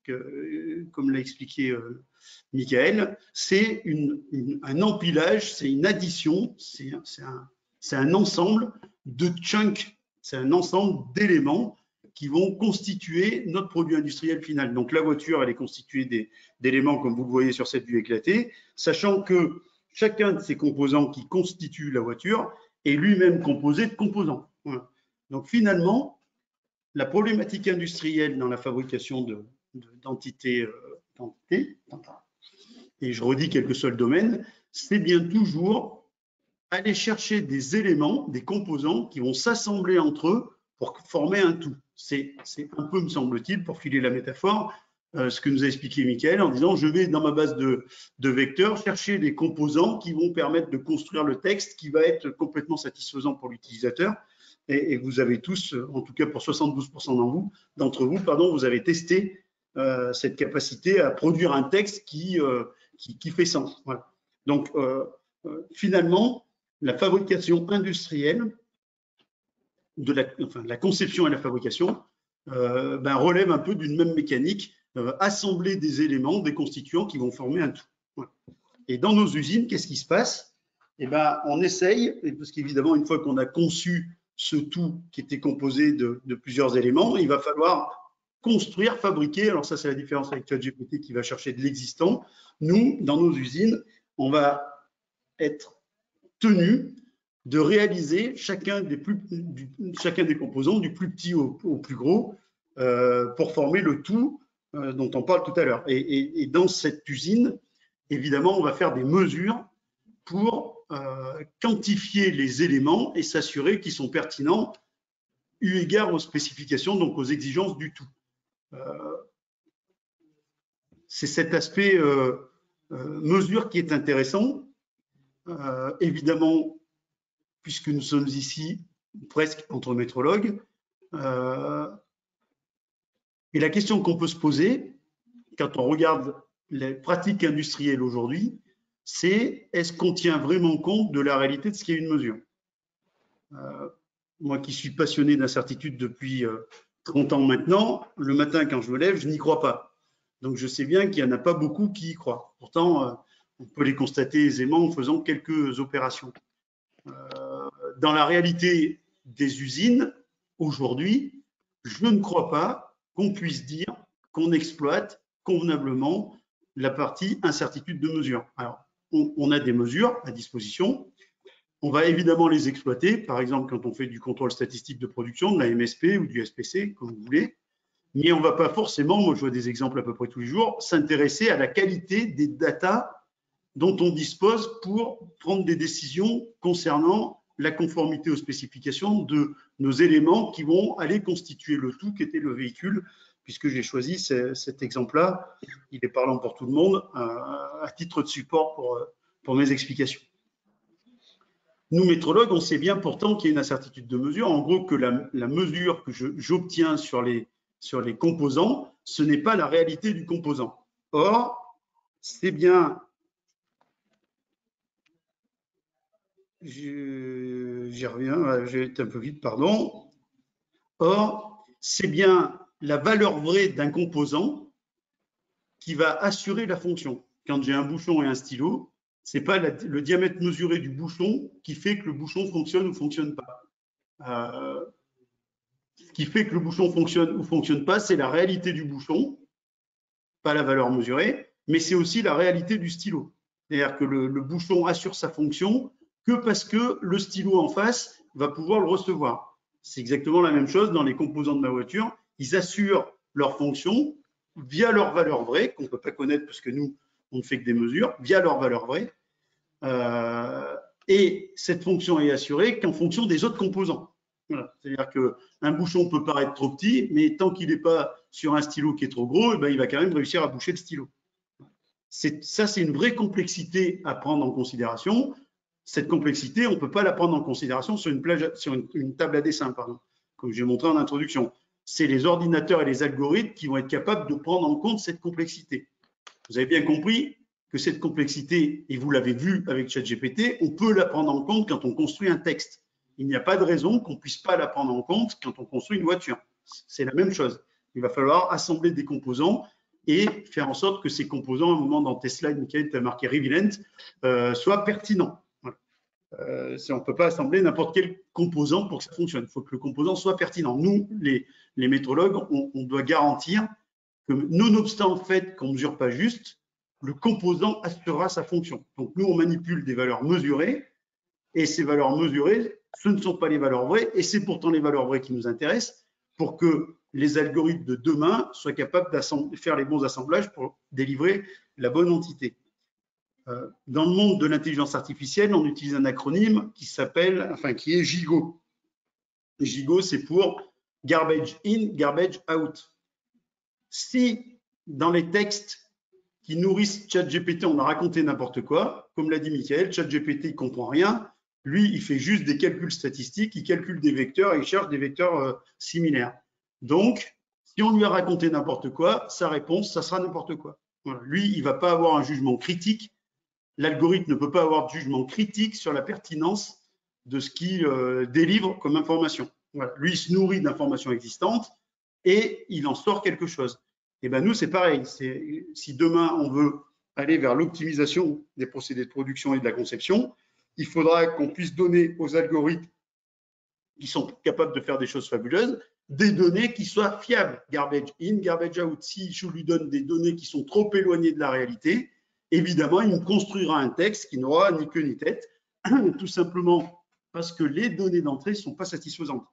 comme l'a expliqué Michael, c'est un empilage, c'est une addition, c'est un ensemble de chunks, c'est un ensemble d'éléments qui vont constituer notre produit industriel final. Donc la voiture, elle est constituée d'éléments, comme vous le voyez sur cette vue éclatée, sachant que chacun de ces composants qui constituent la voiture est lui-même composé de composants. Voilà. Donc finalement, la problématique industrielle dans la fabrication d'entités, et je redis quel que soit le domaine, c'est bien toujours aller chercher des éléments, des composants qui vont s'assembler entre eux pour former un tout. C'est un peu, me semble-t-il, pour filer la métaphore, ce que nous a expliqué Michael en disant je vais dans ma base de vecteurs chercher des composants qui vont permettre de construire le texte qui va être complètement satisfaisant pour l'utilisateur. Et vous avez tous, en tout cas pour 72% d'entre vous, vous avez testé cette capacité à produire un texte qui fait sens. Voilà. Donc, finalement, la fabrication industrielle, la conception et la fabrication, relève un peu d'une même mécanique, assembler des éléments, des constituants qui vont former un tout. Voilà. Et dans nos usines, qu'est-ce qui se passe? On essaye, parce qu'évidemment, une fois qu'on a conçu ce tout qui était composé de plusieurs éléments, il va falloir construire, fabriquer. Alors ça, c'est la différence avec ChatGPT qui va chercher de l'existant. Nous, dans nos usines, on va être tenu de réaliser chacun des composants, du plus petit au plus gros, pour former le tout dont on parle tout à l'heure. Et dans cette usine, évidemment, on va faire des mesures pour quantifier les éléments et s'assurer qu'ils sont pertinents eu égard aux spécifications, donc aux exigences du tout. C'est cet aspect mesure qui est intéressant. Évidemment, puisque nous sommes ici presque entre métrologues, et la question qu'on peut se poser quand on regarde les pratiques industrielles aujourd'hui, c'est est-ce qu'on tient vraiment compte de la réalité de ce qui est une mesure? Moi qui suis passionné d'incertitude depuis 30 ans maintenant, le matin quand je me lève, je n'y crois pas. Donc je sais bien qu'il n'y en a pas beaucoup qui y croient. Pourtant, on peut les constater aisément en faisant quelques opérations. Dans la réalité des usines, aujourd'hui, je ne crois pas qu'on puisse dire qu'on exploite convenablement la partie incertitude de mesure. Alors, on a des mesures à disposition. On va évidemment les exploiter, par exemple quand on fait du contrôle statistique de production, de la MSP ou du SPC, comme vous voulez, mais on ne va pas forcément, moi je vois des exemples à peu près tous les jours, s'intéresser à la qualité des datas dont on dispose pour prendre des décisions concernant la conformité aux spécifications de nos éléments qui vont aller constituer le tout qui était le véhicule, puisque j'ai choisi cet exemple-là, il est parlant pour tout le monde, à titre de support pour mes explications. Nous, métrologues, on sait bien pourtant qu'il y a une incertitude de mesure. En gros, que la mesure que j'obtiens sur les composants, ce n'est pas la réalité du composant. Or, c'est bien, j'y reviens, j'ai été un peu vite, pardon. Or, c'est bien la valeur vraie d'un composant qui va assurer la fonction. Quand j'ai un bouchon et un stylo, ce n'est pas le diamètre mesuré du bouchon qui fait que le bouchon fonctionne ou ne fonctionne pas. Ce qui fait que le bouchon fonctionne ou ne fonctionne pas, c'est la réalité du bouchon, pas la valeur mesurée, mais c'est aussi la réalité du stylo. C'est-à-dire que le bouchon assure sa fonction que parce que le stylo en face va pouvoir le recevoir. C'est exactement la même chose dans les composants de ma voiture. Ils assurent leur fonction via leur valeur vraie, qu'on ne peut pas connaître parce que nous, on ne fait que des mesures, via leur valeur vraie. Et cette fonction est assurée qu'en fonction des autres composants. Voilà. C'est-à-dire qu'un bouchon peut paraître trop petit, mais tant qu'il n'est pas sur un stylo qui est trop gros, eh ben, il va quand même réussir à boucher le stylo. Ça, c'est une vraie complexité à prendre en considération. Cette complexité, on ne peut pas la prendre en considération sur une table à dessin, pardon, comme j'ai montré en introduction. C'est les ordinateurs et les algorithmes qui vont être capables de prendre en compte cette complexité. Vous avez bien compris que cette complexité, et vous l'avez vu avec ChatGPT, on peut la prendre en compte quand on construit un texte. Il n'y a pas de raison qu'on ne puisse pas la prendre en compte quand on construit une voiture. C'est la même chose. Il va falloir assembler des composants et faire en sorte que ces composants, à un moment dans tes slides, Michael, tu as marqué Revilent, soient pertinents. Voilà. On ne peut pas assembler n'importe quel composant pour que ça fonctionne. Il faut que le composant soit pertinent. Nous, les métrologues, on doit garantir que, nonobstant le fait qu'on ne mesure pas juste, le composant assurera sa fonction. Donc, nous, on manipule des valeurs mesurées, et ces valeurs mesurées, ce ne sont pas les valeurs vraies, et c'est pourtant les valeurs vraies qui nous intéressent pour que les algorithmes de demain soient capables de faire les bons assemblages pour délivrer la bonne entité. Dans le monde de l'intelligence artificielle, on utilise un acronyme qui est GIGO. GIGO, c'est pour Garbage In, Garbage Out. Si dans les textes qui nourrissent ChatGPT, on a raconté n'importe quoi, comme l'a dit Michael, ChatGPT ne comprend rien, lui, il fait juste des calculs statistiques, il calcule des vecteurs et il cherche des vecteurs similaires. Donc, si on lui a raconté n'importe quoi, sa réponse, ça sera n'importe quoi. Voilà. Lui, il ne va pas avoir un jugement critique. L'algorithme ne peut pas avoir de jugement critique sur la pertinence de ce qu'il délivre comme information. Voilà. Lui, il se nourrit d'informations existantes et il en sort quelque chose. Et bien nous, c'est pareil. Si demain, on veut aller vers l'optimisation des procédés de production et de la conception, il faudra qu'on puisse donner aux algorithmes qui sont capables de faire des choses fabuleuses, des données qui soient fiables. Garbage in, garbage out. Si je lui donne des données qui sont trop éloignées de la réalité, évidemment, il me construira un texte qui n'aura ni queue ni tête, tout simplement parce que les données d'entrée ne sont pas satisfaisantes.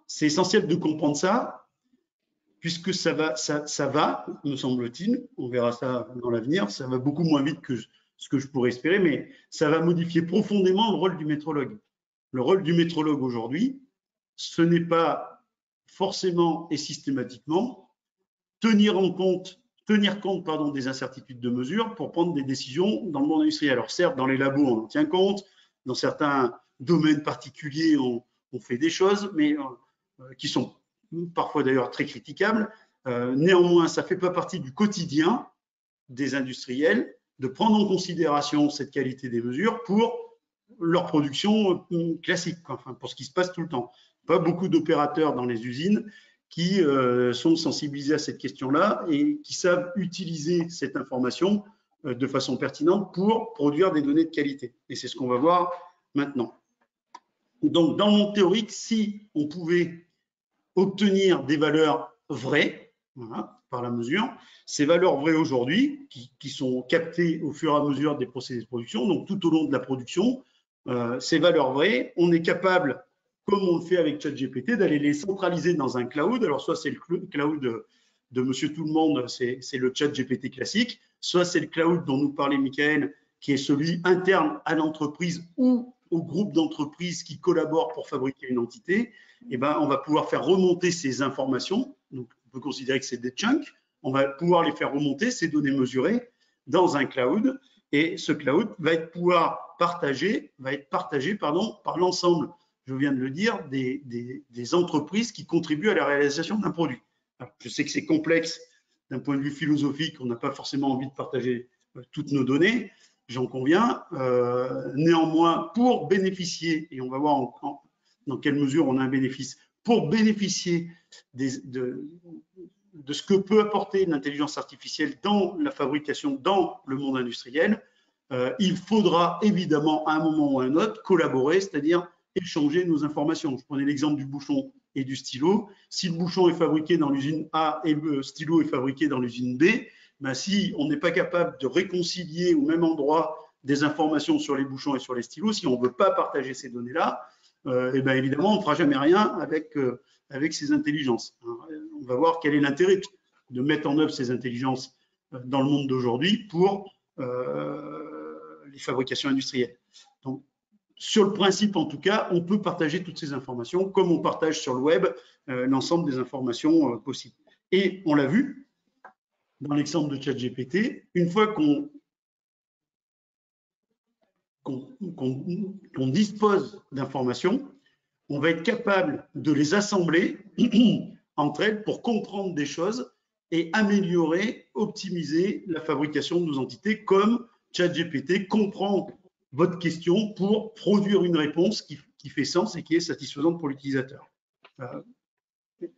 C'est essentiel de comprendre ça, puisque ça va, me semble-t-il, on verra ça dans l'avenir, ça va beaucoup moins vite que ce que je pourrais espérer, mais ça va modifier profondément le rôle du métrologue. Le rôle du métrologue aujourd'hui, ce n'est pas forcément et systématiquement tenir compte des incertitudes de mesure pour prendre des décisions dans le monde industriel. Alors certes, dans les labos, on en tient compte, dans certains domaines particuliers, on fait des choses, mais qui sont parfois d'ailleurs très critiquables. Néanmoins, ça ne fait pas partie du quotidien des industriels de prendre en considération cette qualité des mesures pour leur production classique, enfin, pour ce qui se passe tout le temps. Pas beaucoup d'opérateurs dans les usines qui sont sensibilisés à cette question-là et qui savent utiliser cette information de façon pertinente pour produire des données de qualité. Et c'est ce qu'on va voir maintenant. Donc, dans le monde théorique, si on pouvait obtenir des valeurs vraies, voilà, par la mesure, ces valeurs vraies aujourd'hui, qui sont captées au fur et à mesure des procédés de production, donc tout au long de la production, ces valeurs vraies, on est capable, comme on le fait avec ChatGPT, d'aller les centraliser dans un cloud. Alors, soit c'est le cloud de Monsieur Tout-le-Monde, c'est le ChatGPT classique, soit c'est le cloud dont nous parlait Michael, qui est celui interne à l'entreprise ou au groupe d'entreprises qui collaborent pour fabriquer une entité. Et ben, on va pouvoir faire remonter ces informations. Donc, on peut considérer que c'est des chunks. On va pouvoir les faire remonter, ces données mesurées, dans un cloud. Et ce cloud va être partagé par l'ensemble, je viens de le dire, des entreprises qui contribuent à la réalisation d'un produit. Alors, je sais que c'est complexe d'un point de vue philosophique, on n'a pas forcément envie de partager toutes nos données, j'en conviens. Néanmoins, pour bénéficier, et on va voir dans quelle mesure on a un bénéfice, pour bénéficier de ce que peut apporter l'intelligence artificielle dans la fabrication, dans le monde industriel, il faudra évidemment à un moment ou à un autre collaborer, c'est-à-dire échanger nos informations. Je prenais l'exemple du bouchon et du stylo. Si le bouchon est fabriqué dans l'usine A et le stylo est fabriqué dans l'usine B, ben si on n'est pas capable de réconcilier au même endroit des informations sur les bouchons et sur les stylos, si on ne veut pas partager ces données-là, et ben évidemment, on ne fera jamais rien avec ces intelligences. On va voir quel est l'intérêt de mettre en œuvre ces intelligences dans le monde d'aujourd'hui pour les fabrications industrielles. Donc, sur le principe, en tout cas, on peut partager toutes ces informations comme on partage sur le web l'ensemble des informations possibles. Et on l'a vu dans l'exemple de ChatGPT, une fois qu'on dispose d'informations, on va être capable de les assembler entre elles pour comprendre des choses et améliorer, optimiser la fabrication de nos entités, comme ChatGPT comprend votre question pour produire une réponse qui fait sens et qui est satisfaisante pour l'utilisateur.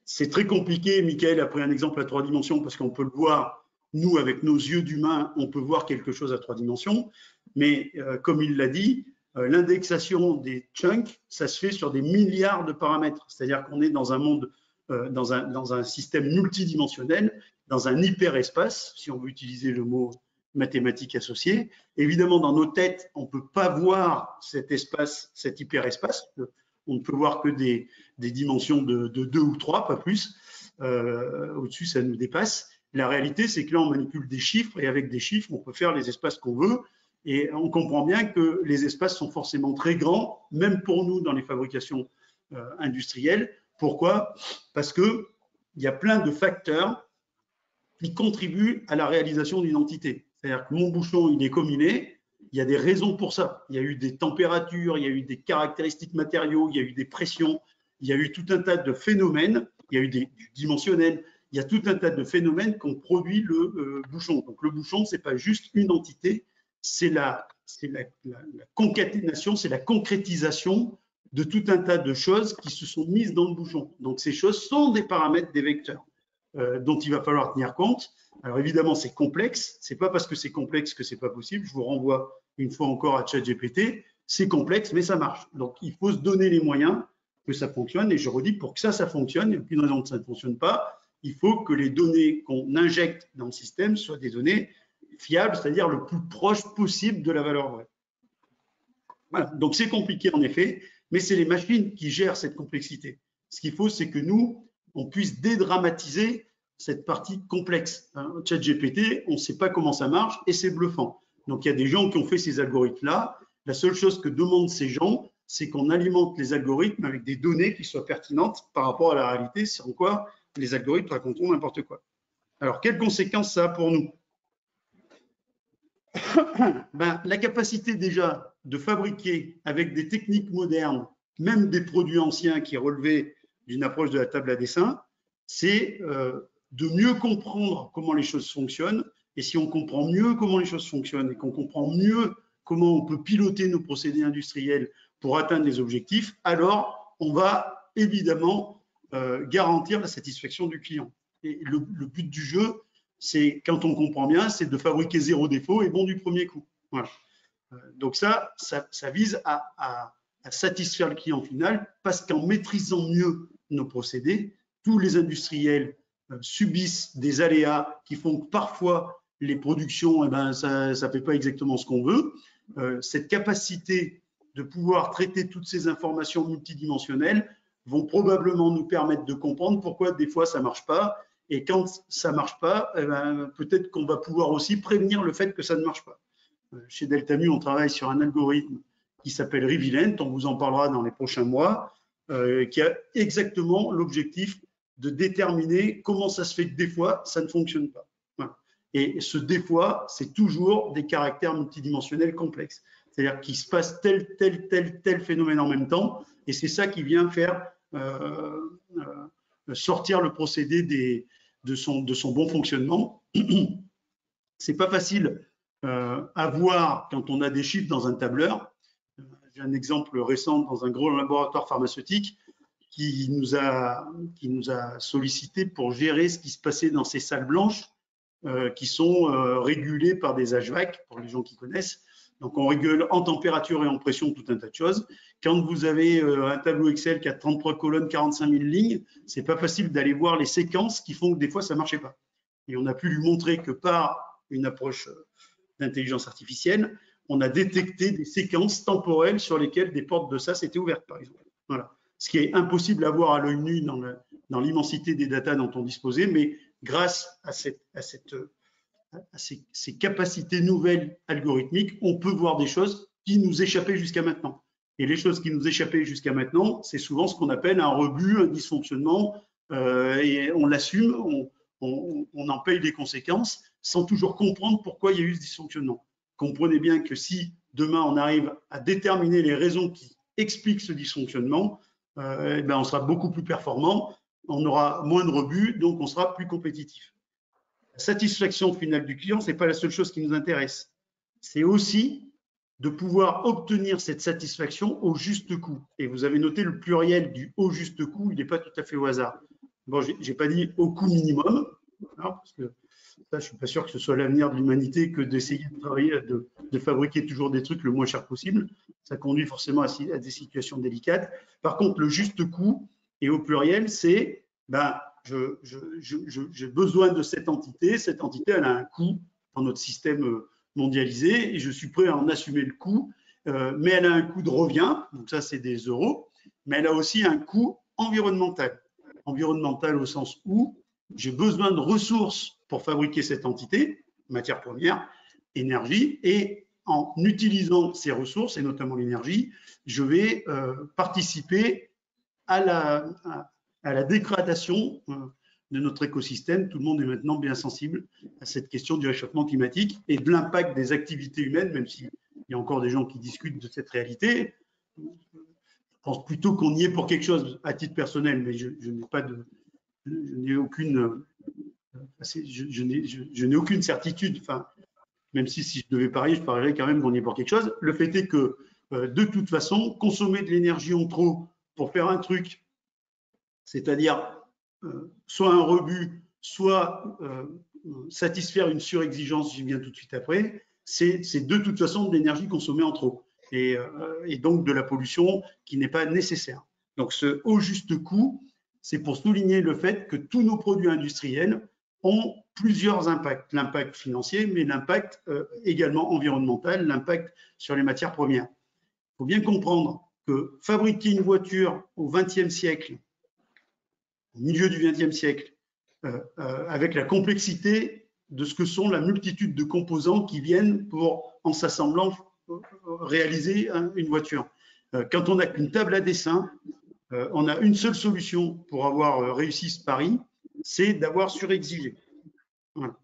C'est très compliqué, Michael a pris un exemple à 3 dimensions parce qu'on peut le voir, nous avec nos yeux d'humain, on peut voir quelque chose à 3 dimensions, mais comme il l'a dit, l'indexation des chunks, ça se fait sur des milliards de paramètres, c'est-à-dire qu'on est dans un monde, dans un système multidimensionnel, dans un hyperespace, si on veut utiliser le mot mathématique associé. Évidemment, dans nos têtes, on ne peut pas voir cet espace, cet hyperespace. On ne peut voir que des dimensions de 2 ou 3, pas plus. Au-dessus, ça nous dépasse. La réalité, c'est que là, on manipule des chiffres et avec des chiffres, on peut faire les espaces qu'on veut. Et on comprend bien que les espaces sont forcément très grands, même pour nous dans les fabrications industrielles. Pourquoi? Parce qu'il y a plein de facteurs qui contribuent à la réalisation d'une entité. C'est-à-dire que mon bouchon, il est comme il est. Il y a des raisons pour ça. Il y a eu des températures, il y a eu des caractéristiques matériaux, il y a eu des pressions, il y a eu tout un tas de phénomènes, il y a eu du dimensionnel, il y a tout un tas de phénomènes qui ont produit le bouchon. Donc le bouchon, ce n'est pas juste une entité, c'est la concaténation, c'est la concrétisation de tout un tas de choses qui se sont mises dans le bouchon. Donc ces choses sont des paramètres, des vecteurs dont il va falloir tenir compte. Alors évidemment, c'est complexe. C'est pas parce que c'est complexe que c'est pas possible. Je vous renvoie une fois encore à ChatGPT. C'est complexe, mais ça marche. Donc il faut se donner les moyens que ça fonctionne. Et je redis, pour que ça fonctionne, il n'y a aucune raison que ça ne fonctionne pas. Il faut que les données qu'on injecte dans le système soient des données fiable, c'est-à-dire le plus proche possible de la valeur vraie. Voilà. Donc c'est compliqué en effet, mais c'est les machines qui gèrent cette complexité. Ce qu'il faut, c'est que nous, on puisse dédramatiser cette partie complexe. ChatGPT, on ne sait pas comment ça marche et c'est bluffant. Donc il y a des gens qui ont fait ces algorithmes-là. La seule chose que demandent ces gens, c'est qu'on alimente les algorithmes avec des données qui soient pertinentes par rapport à la réalité, sans quoi les algorithmes raconteront n'importe quoi. Alors, quelles conséquences ça a pour nous? La capacité déjà de fabriquer avec des techniques modernes, même des produits anciens qui relevaient d'une approche de la table à dessin, c'est de mieux comprendre comment les choses fonctionnent. Et si on comprend mieux comment les choses fonctionnent et qu'on comprend mieux comment on peut piloter nos procédés industriels pour atteindre les objectifs, alors on va évidemment garantir la satisfaction du client. Et le but du jeu, c'est, quand on comprend bien, c'est de fabriquer zéro défaut et bon du premier coup. Voilà. Donc ça vise à satisfaire le client final, parce qu'en maîtrisant mieux nos procédés, tous les industriels subissent des aléas qui font que parfois les productions, ça ne fait pas exactement ce qu'on veut. Cette capacité de pouvoir traiter toutes ces informations multidimensionnelles vont probablement nous permettre de comprendre pourquoi des fois ça ne marche pas. Et quand ça ne marche pas, peut-être qu'on va pouvoir aussi prévenir le fait que ça ne marche pas. Chez Delta Mu, on travaille sur un algorithme qui s'appelle Rivilent, on vous en parlera dans les prochains mois, qui a exactement l'objectif de déterminer comment ça se fait que des fois, ça ne fonctionne pas. Voilà. Et ce des fois, c'est toujours des caractères multidimensionnels complexes. C'est-à-dire qu'il se passe tel phénomène en même temps, et c'est ça qui vient faire sortir le procédé de son bon fonctionnement. C'est pas facile à voir quand on a des chiffres dans un tableur. J'ai un exemple récent dans un gros laboratoire pharmaceutique qui nous a sollicité pour gérer ce qui se passait dans ces salles blanches qui sont régulées par des HVAC, pour les gens qui connaissent. Donc, on régule en température et en pression tout un tas de choses. Quand vous avez un tableau Excel qui a 33 colonnes, 45 000 lignes, c'est pas facile d'aller voir les séquences qui font que des fois, ça ne marchait pas. Et on a pu lui montrer que par une approche d'intelligence artificielle, on a détecté des séquences temporelles sur lesquelles des portes de SAS étaient ouvertes, par exemple. Voilà. Ce qui est impossible à voir à l'œil nu dans l'immensité des datas dont on disposait, mais grâce à ces capacités nouvelles algorithmiques, on peut voir des choses qui nous échappaient jusqu'à maintenant. Et les choses qui nous échappaient jusqu'à maintenant, c'est souvent ce qu'on appelle un rebut, un dysfonctionnement, et on l'assume, on en paye les conséquences sans toujours comprendre pourquoi il y a eu ce dysfonctionnement. Comprenez bien que si demain on arrive à déterminer les raisons qui expliquent ce dysfonctionnement, on sera beaucoup plus performant, on aura moins de rebuts, donc on sera plus compétitif. La satisfaction finale du client, ce n'est pas la seule chose qui nous intéresse. C'est aussi de pouvoir obtenir cette satisfaction au juste coût. Et vous avez noté le pluriel du au juste coût, il n'est pas tout à fait au hasard. Bon, je n'ai pas dit au coût minimum, parce que ça, je ne suis pas sûr que ce soit l'avenir de l'humanité que d'essayer de travailler, de fabriquer toujours des trucs le moins cher possible. Ça conduit forcément à des situations délicates. Par contre, le juste coût, et au pluriel, c'est j'ai besoin de cette entité, elle a un coût dans notre système mondialisé et je suis prêt à en assumer le coût, mais elle a un coût de revient, donc ça c'est des euros, mais elle a aussi un coût environnemental. Environnemental au sens où j'ai besoin de ressources pour fabriquer cette entité, matière première, énergie, et en utilisant ces ressources, et notamment l'énergie, je vais participer à la dégradation de notre écosystème. Tout le monde est maintenant bien sensible à cette question du réchauffement climatique et de l'impact des activités humaines, même s'il y a encore des gens qui discutent de cette réalité. Je pense plutôt qu'on y est pour quelque chose à titre personnel, mais je n'ai aucune certitude. Enfin, même si je devais parier, je parierais quand même qu'on y est pour quelque chose. Le fait est que, de toute façon, consommer de l'énergie en trop pour faire un truc, c'est-à-dire soit un rebut, soit satisfaire une surexigence, j'y viens tout de suite après, c'est de toute façon de l'énergie consommée en trop et donc de la pollution qui n'est pas nécessaire. Donc ce au juste coût, c'est pour souligner le fait que tous nos produits industriels ont plusieurs impacts. L'impact financier, mais l'impact également environnemental, l'impact sur les matières premières. Il faut bien comprendre que fabriquer une voiture au XXe siècle, au milieu du XXe siècle, avec la complexité de ce que sont la multitude de composants qui viennent pour, en s'assemblant, réaliser une voiture. Quand on n'a qu'une table à dessin, on a une seule solution pour avoir réussi ce pari, c'est d'avoir surexigé. Voilà.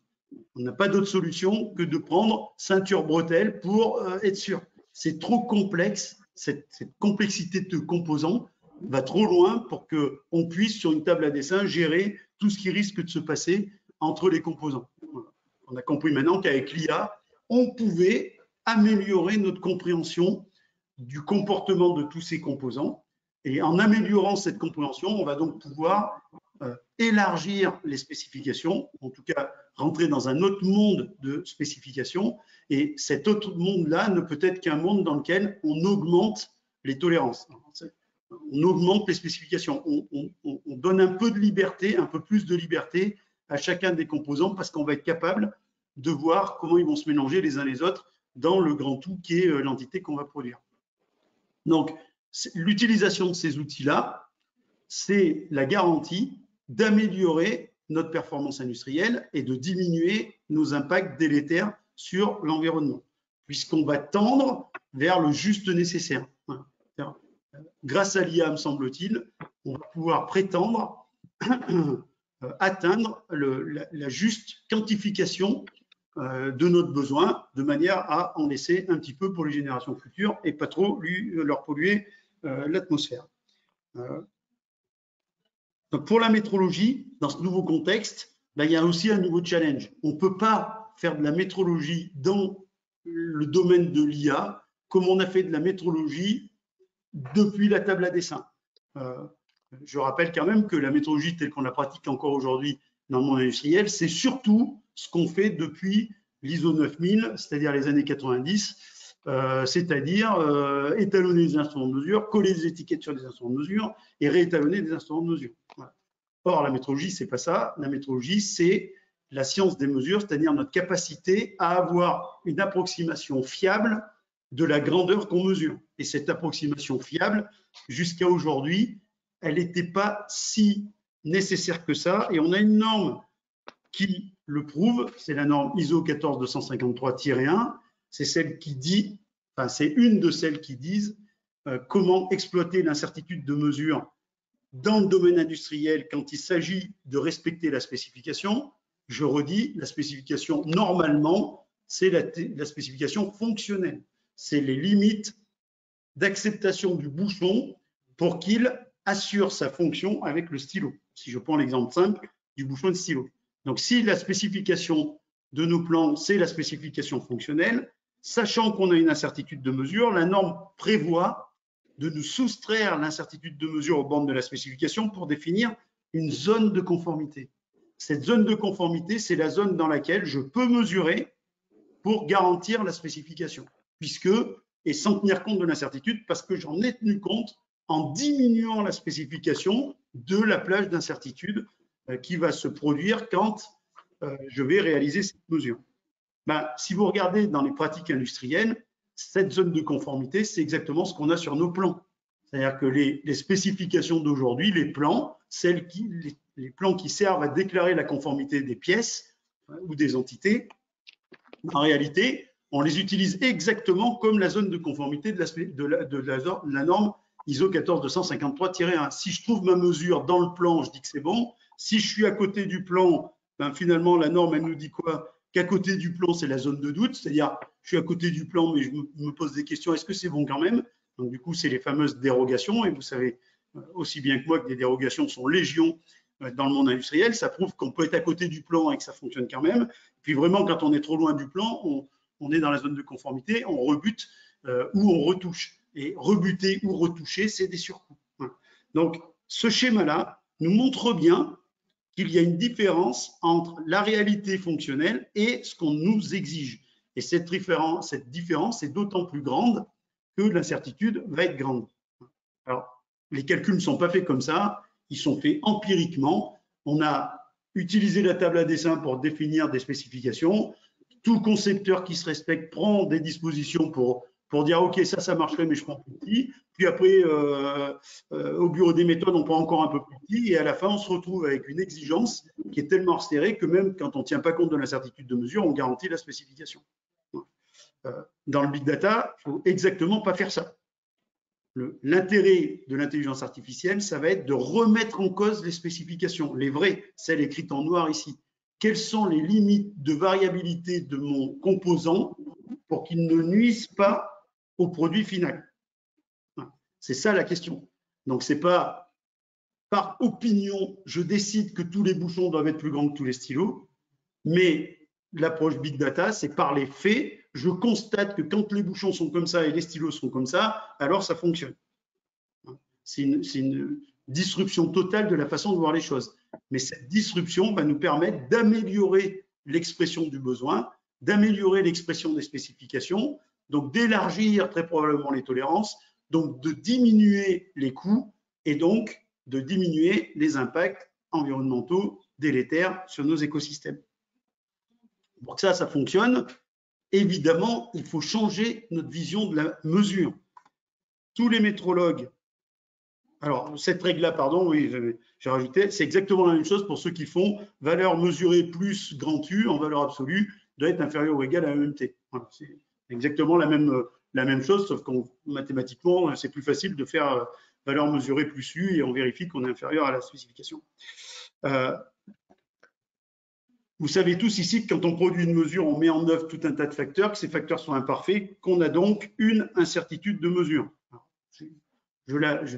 On n'a pas d'autre solution que de prendre ceinture bretelle pour être sûr. C'est trop complexe, cette complexité de composants va trop loin pour qu'on puisse, sur une table à dessin, gérer tout ce qui risque de se passer entre les composants. Voilà. On a compris maintenant qu'avec l'IA, on pouvait améliorer notre compréhension du comportement de tous ces composants. Et en améliorant cette compréhension, on va donc pouvoir élargir les spécifications, en tout cas rentrer dans un autre monde de spécifications. Et cet autre monde-là ne peut être qu'un monde dans lequel on augmente les tolérances. On augmente les spécifications, on donne un peu de liberté, un peu plus de liberté à chacun des composants parce qu'on va être capable de voir comment ils vont se mélanger les uns les autres dans le grand tout qui est l'entité qu'on va produire. Donc, l'utilisation de ces outils-là, c'est la garantie d'améliorer notre performance industrielle et de diminuer nos impacts délétères sur l'environnement, puisqu'on va tendre vers le juste nécessaire. Grâce à l'IA, me semble-t-il, on va pouvoir prétendre atteindre la juste quantification de notre besoin, de manière à en laisser un petit peu pour les générations futures et pas trop leur polluer l'atmosphère. Donc pour la métrologie, dans ce nouveau contexte, ben, il y a aussi un nouveau challenge. On ne peut pas faire de la métrologie dans le domaine de l'IA comme on a fait de la métrologie depuis la table à dessin. Je rappelle quand même que la métrologie telle qu'on la pratique encore aujourd'hui dans le monde industriel, c'est surtout ce qu'on fait depuis l'ISO 9000, c'est-à-dire les années 90, c'est-à-dire étalonner des instruments de mesure, coller des étiquettes sur des instruments de mesure et réétalonner des instruments de mesure. Voilà. Or, la métrologie, c'est pas ça. La métrologie, c'est la science des mesures, c'est-à-dire notre capacité à avoir une approximation fiable de la grandeur qu'on mesure. Et cette approximation fiable, jusqu'à aujourd'hui, elle n'était pas si nécessaire que ça. Et on a une norme qui le prouve, c'est la norme ISO 14253-1. C'est celle qui dit, enfin c'est une de celles qui disent comment exploiter l'incertitude de mesure dans le domaine industriel quand il s'agit de respecter la spécification. Je redis, la spécification normalement, c'est la spécification fonctionnelle. C'est les limites d'acceptation du bouchon pour qu'il assure sa fonction avec le stylo. Si je prends l'exemple simple du bouchon de stylo. Donc si la spécification de nos plans, c'est la spécification fonctionnelle, sachant qu'on a une incertitude de mesure, la norme prévoit de nous soustraire l'incertitude de mesure aux bornes de la spécification pour définir une zone de conformité. Cette zone de conformité, c'est la zone dans laquelle je peux mesurer pour garantir la spécification, puisque, et sans tenir compte de l'incertitude, parce que j'en ai tenu compte en diminuant la spécification de la plage d'incertitude qui va se produire quand je vais réaliser cette mesure. Ben, si vous regardez dans les pratiques industrielles, cette zone de conformité, c'est exactement ce qu'on a sur nos plans. C'est-à-dire que les spécifications d'aujourd'hui, les plans, les plans qui servent à déclarer la conformité des pièces ou des entités, en réalité, on les utilise exactement comme la zone de conformité de la norme ISO 14253-1. Si je trouve ma mesure dans le plan, je dis que c'est bon. Si je suis à côté du plan, ben finalement, la norme, elle nous dit quoi? Qu'à côté du plan, c'est la zone de doute. C'est-à-dire, je suis à côté du plan, mais je me pose des questions. Est-ce que c'est bon quand même? Donc, du coup, c'est les fameuses dérogations. Et vous savez aussi bien que moi que des dérogations sont légion dans le monde industriel. Ça prouve qu'on peut être à côté du plan et que ça fonctionne quand même. Puis vraiment, quand on est trop loin du plan, on est dans la zone de conformité, on rebute ou on retouche. Et rebuter ou retoucher, c'est des surcoûts. Donc, ce schéma-là nous montre bien qu'il y a une différence entre la réalité fonctionnelle et ce qu'on nous exige. Et cette différence est d'autant plus grande que l'incertitude va être grande. Alors, les calculs ne sont pas faits comme ça, ils sont faits empiriquement. On a utiliser la table à dessin pour définir des spécifications. Tout concepteur qui se respecte prend des dispositions pour dire ok, ça marcherait, mais je prends plus petit. Puis après, au bureau des méthodes, on prend encore un peu plus petit. Et à la fin, on se retrouve avec une exigence qui est tellement resserrée que même quand on ne tient pas compte de l'incertitude de mesure, on garantit la spécification. Dans le big data, il ne faut exactement pas faire ça. L'intérêt de l'intelligence artificielle, ça va être de remettre en cause les spécifications, les vraies, celles écrites en noir ici. Quelles sont les limites de variabilité de mon composant pour qu'il ne nuise pas au produit final? C'est ça la question. Donc, ce n'est pas par opinion, je décide que tous les bouchons doivent être plus grands que tous les stylos, mais l'approche big data, c'est par les faits, je constate que quand les bouchons sont comme ça et les stylos sont comme ça, alors ça fonctionne. C'est une disruption totale de la façon de voir les choses. Mais cette disruption va nous permettre d'améliorer l'expression du besoin, d'améliorer l'expression des spécifications, donc d'élargir très probablement les tolérances, donc de diminuer les coûts et donc de diminuer les impacts environnementaux délétères sur nos écosystèmes. Pour que ça fonctionne, évidemment, il faut changer notre vision de la mesure. Tous les métrologues, alors cette règle-là, pardon, oui, j'ai rajouté, c'est exactement la même chose pour ceux qui font valeur mesurée plus grand U en valeur absolue doit être inférieur ou égal à EMT. Voilà, c'est exactement la même chose, sauf qu'en mathématiquement, c'est plus facile de faire valeur mesurée plus U et on vérifie qu'on est inférieur à la spécification. Vous savez tous ici que quand on produit une mesure, on met en œuvre tout un tas de facteurs, que ces facteurs sont imparfaits, qu'on a donc une incertitude de mesure. Alors, je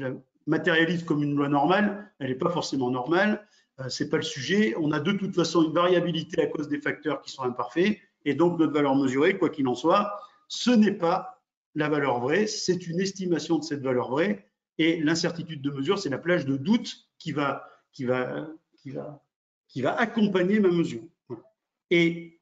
la matérialise comme une loi normale, elle n'est pas forcément normale, ce n'est pas le sujet. On a de toute façon une variabilité à cause des facteurs qui sont imparfaits, et donc notre valeur mesurée, quoi qu'il en soit, ce n'est pas la valeur vraie, c'est une estimation de cette valeur vraie, et l'incertitude de mesure, c'est la plage de doute qui va accompagner ma mesure. Et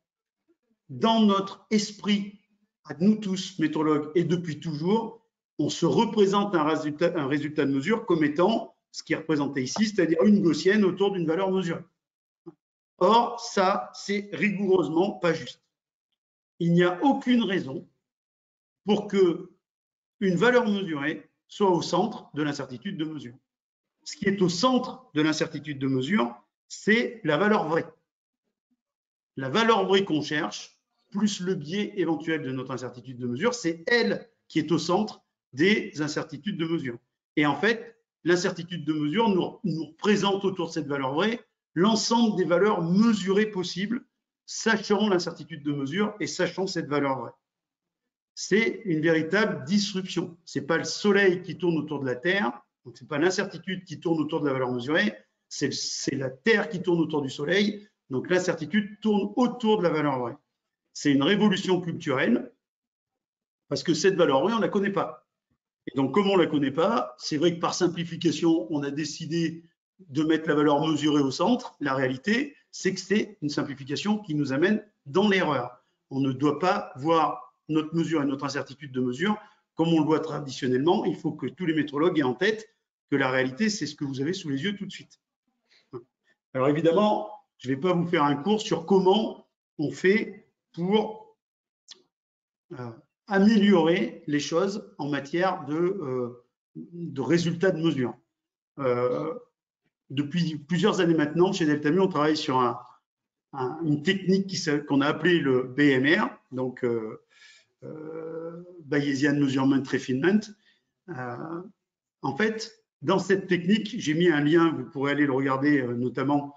dans notre esprit, à nous tous, métrologues, et depuis toujours, on se représente un résultat de mesure comme étant ce qui est représenté ici, c'est-à-dire une gaussienne autour d'une valeur mesurée. Or, ça, c'est rigoureusement pas juste. Il n'y a aucune raison pour que une valeur mesurée soit au centre de l'incertitude de mesure. Ce qui est au centre de l'incertitude de mesure, c'est la valeur vraie. La valeur vraie qu'on cherche, plus le biais éventuel de notre incertitude de mesure, c'est elle qui est au centre des incertitudes de mesure. Et en fait, l'incertitude de mesure nous représente autour de cette valeur vraie l'ensemble des valeurs mesurées possibles, sachant l'incertitude de mesure et sachant cette valeur vraie. C'est une véritable disruption. Ce n'est pas le soleil qui tourne autour de la Terre, donc ce n'est pas l'incertitude qui tourne autour de la valeur mesurée, c'est la Terre qui tourne autour du soleil, donc l'incertitude tourne autour de la valeur vraie. C'est une révolution culturelle, parce que cette valeur vraie, on ne la connaît pas. Et donc, comme on ne la connaît pas, c'est vrai que par simplification, on a décidé de mettre la valeur mesurée au centre. La réalité, c'est que c'est une simplification qui nous amène dans l'erreur. On ne doit pas voir notre mesure et notre incertitude de mesure comme on le voit traditionnellement. Il faut que tous les métrologues aient en tête que la réalité, c'est ce que vous avez sous les yeux tout de suite. Alors évidemment, je ne vais pas vous faire un cours sur comment on fait pour améliorer les choses en matière de résultats de mesure. Depuis plusieurs années maintenant, chez Delta Mu, on travaille sur une technique qu'on a appelée le BMR, donc Bayesian Measurement Refinement. En fait, dans cette technique, j'ai mis un lien, vous pourrez aller le regarder notamment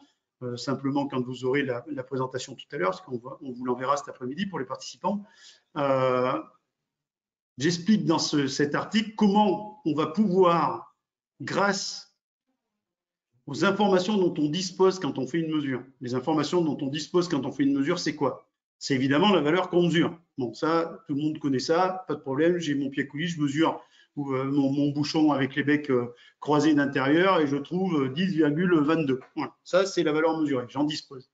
simplement quand vous aurez la présentation tout à l'heure, parce qu'on vous l'enverra cet après-midi pour les participants. J'explique dans cet article comment on va pouvoir, grâce aux informations dont on dispose quand on fait une mesure. Les informations dont on dispose quand on fait une mesure, c'est quoi? C'est évidemment la valeur qu'on mesure. Bon, ça, tout le monde connaît ça, pas de problème. J'ai mon pied coulis, je mesure mon bouchon avec les becs croisés d'intérieur et je trouve 10,22. Voilà. Ça, c'est la valeur mesurée, j'en dispose.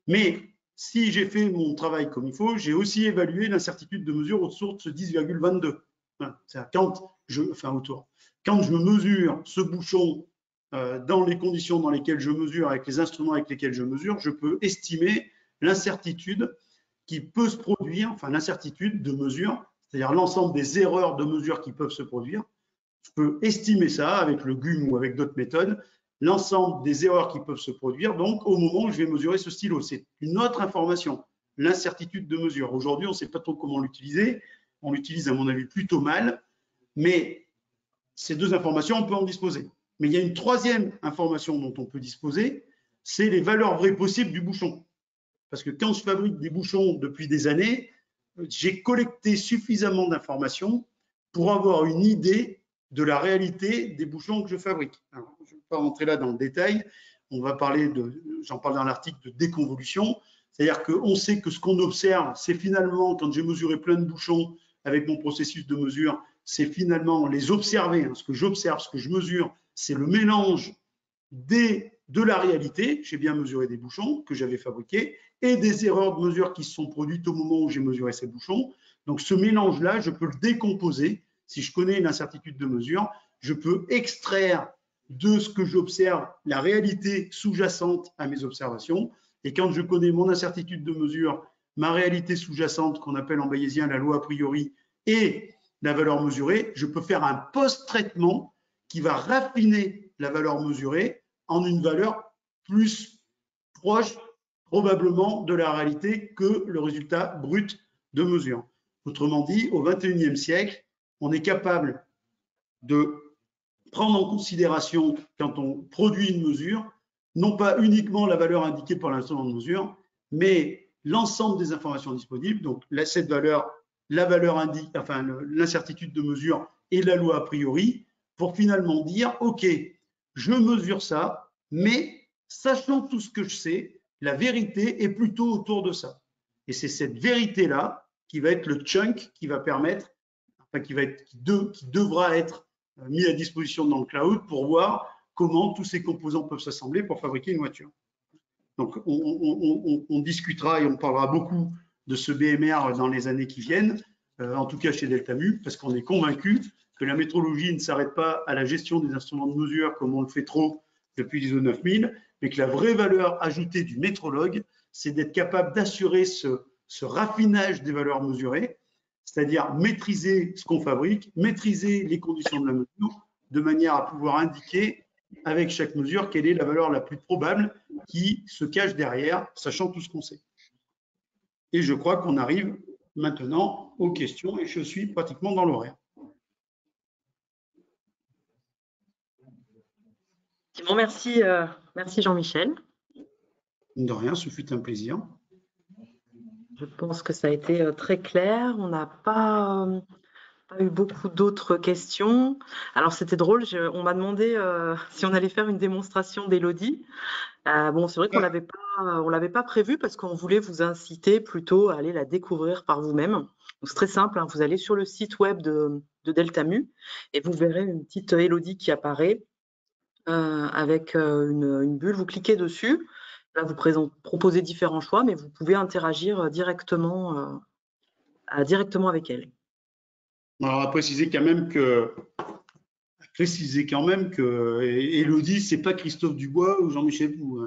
Mais si j'ai fait mon travail comme il faut, j'ai aussi évalué l'incertitude de mesure autour de ce 10,22. Voilà. C'est-à-dire quand je me mesure ce bouchon dans les conditions dans lesquelles je mesure, avec les instruments avec lesquels je mesure, je peux estimer l'incertitude qui peut se produire, enfin l'incertitude de mesure, c'est-à-dire l'ensemble des erreurs de mesure qui peuvent se produire. Je peux estimer ça avec le GUM ou avec d'autres méthodes, l'ensemble des erreurs qui peuvent se produire, donc au moment où je vais mesurer ce stylo. C'est une autre information, l'incertitude de mesure. Aujourd'hui, on ne sait pas trop comment l'utiliser. On l'utilise, à mon avis, plutôt mal, mais ces deux informations, on peut en disposer. Mais il y a une troisième information dont on peut disposer, c'est les valeurs vraies possibles du bouchon. Parce que quand je fabrique des bouchons depuis des années, j'ai collecté suffisamment d'informations pour avoir une idée de la réalité des bouchons que je fabrique. Alors, je ne vais pas rentrer là dans le détail, on va parler j'en parle dans l'article de déconvolution, c'est-à-dire qu'on sait que ce qu'on observe, c'est finalement, quand j'ai mesuré plein de bouchons avec mon processus de mesure, c'est finalement les observer. Ce que j'observe, ce que je mesure, c'est le mélange de la réalité. J'ai bien mesuré des bouchons que j'avais fabriqués et des erreurs de mesure qui se sont produites au moment où j'ai mesuré ces bouchons. Donc ce mélange-là, je peux le décomposer. Si je connais une incertitude de mesure, je peux extraire de ce que j'observe la réalité sous-jacente à mes observations. Et quand je connais mon incertitude de mesure, ma réalité sous-jacente, qu'on appelle en bayésien la loi a priori, et la valeur mesurée, je peux faire un post-traitement qui va raffiner la valeur mesurée en une valeur plus proche probablement de la réalité que le résultat brut de mesure. Autrement dit, au XXIe siècle, on est capable de prendre en considération, quand on produit une mesure, non pas uniquement la valeur indiquée par l'instrument de mesure, mais l'ensemble des informations disponibles. Donc, cette valeur, la valeur indique, enfin, l'incertitude de mesure et la loi a priori, pour finalement dire, OK, je mesure ça, mais sachant tout ce que je sais, la vérité est plutôt autour de ça. Et c'est cette vérité-là qui va être le chunk qui va permettre, enfin, qui devra être mis à disposition dans le cloud pour voir comment tous ces composants peuvent s'assembler pour fabriquer une voiture. Donc, on discutera et on parlera beaucoup de ce BMR dans les années qui viennent, en tout cas chez Deltamu, parce qu'on est convaincu que la métrologie ne s'arrête pas à la gestion des instruments de mesure comme on le fait trop depuis l'ISO 9000, mais que la vraie valeur ajoutée du métrologue, c'est d'être capable d'assurer ce raffinage des valeurs mesurées, c'est-à-dire maîtriser ce qu'on fabrique, maîtriser les conditions de la mesure, de manière à pouvoir indiquer avec chaque mesure quelle est la valeur la plus probable qui se cache derrière, sachant tout ce qu'on sait. Et je crois qu'on arrive maintenant aux questions et je suis pratiquement dans l'horaire. Merci, merci Jean-Michel. De rien, ce fut un plaisir. Je pense que ça a été très clair. On n'a pas eu beaucoup d'autres questions. Alors, c'était drôle. On m'a demandé si on allait faire une démonstration d'Elodie. Bon, c'est vrai qu'on l'avait pas prévu parce qu'on voulait vous inciter plutôt à aller la découvrir par vous-même. C'est très simple. Hein, vous allez sur le site web de Deltamu et vous verrez une petite Elodie qui apparaît avec une bulle. Vous cliquez dessus. Là, vous proposez différents choix, mais vous pouvez interagir directement avec elle. Alors, on va préciser quand même que Elodie, c'est pas Christophe Dubois ou Jean-Michel Bou.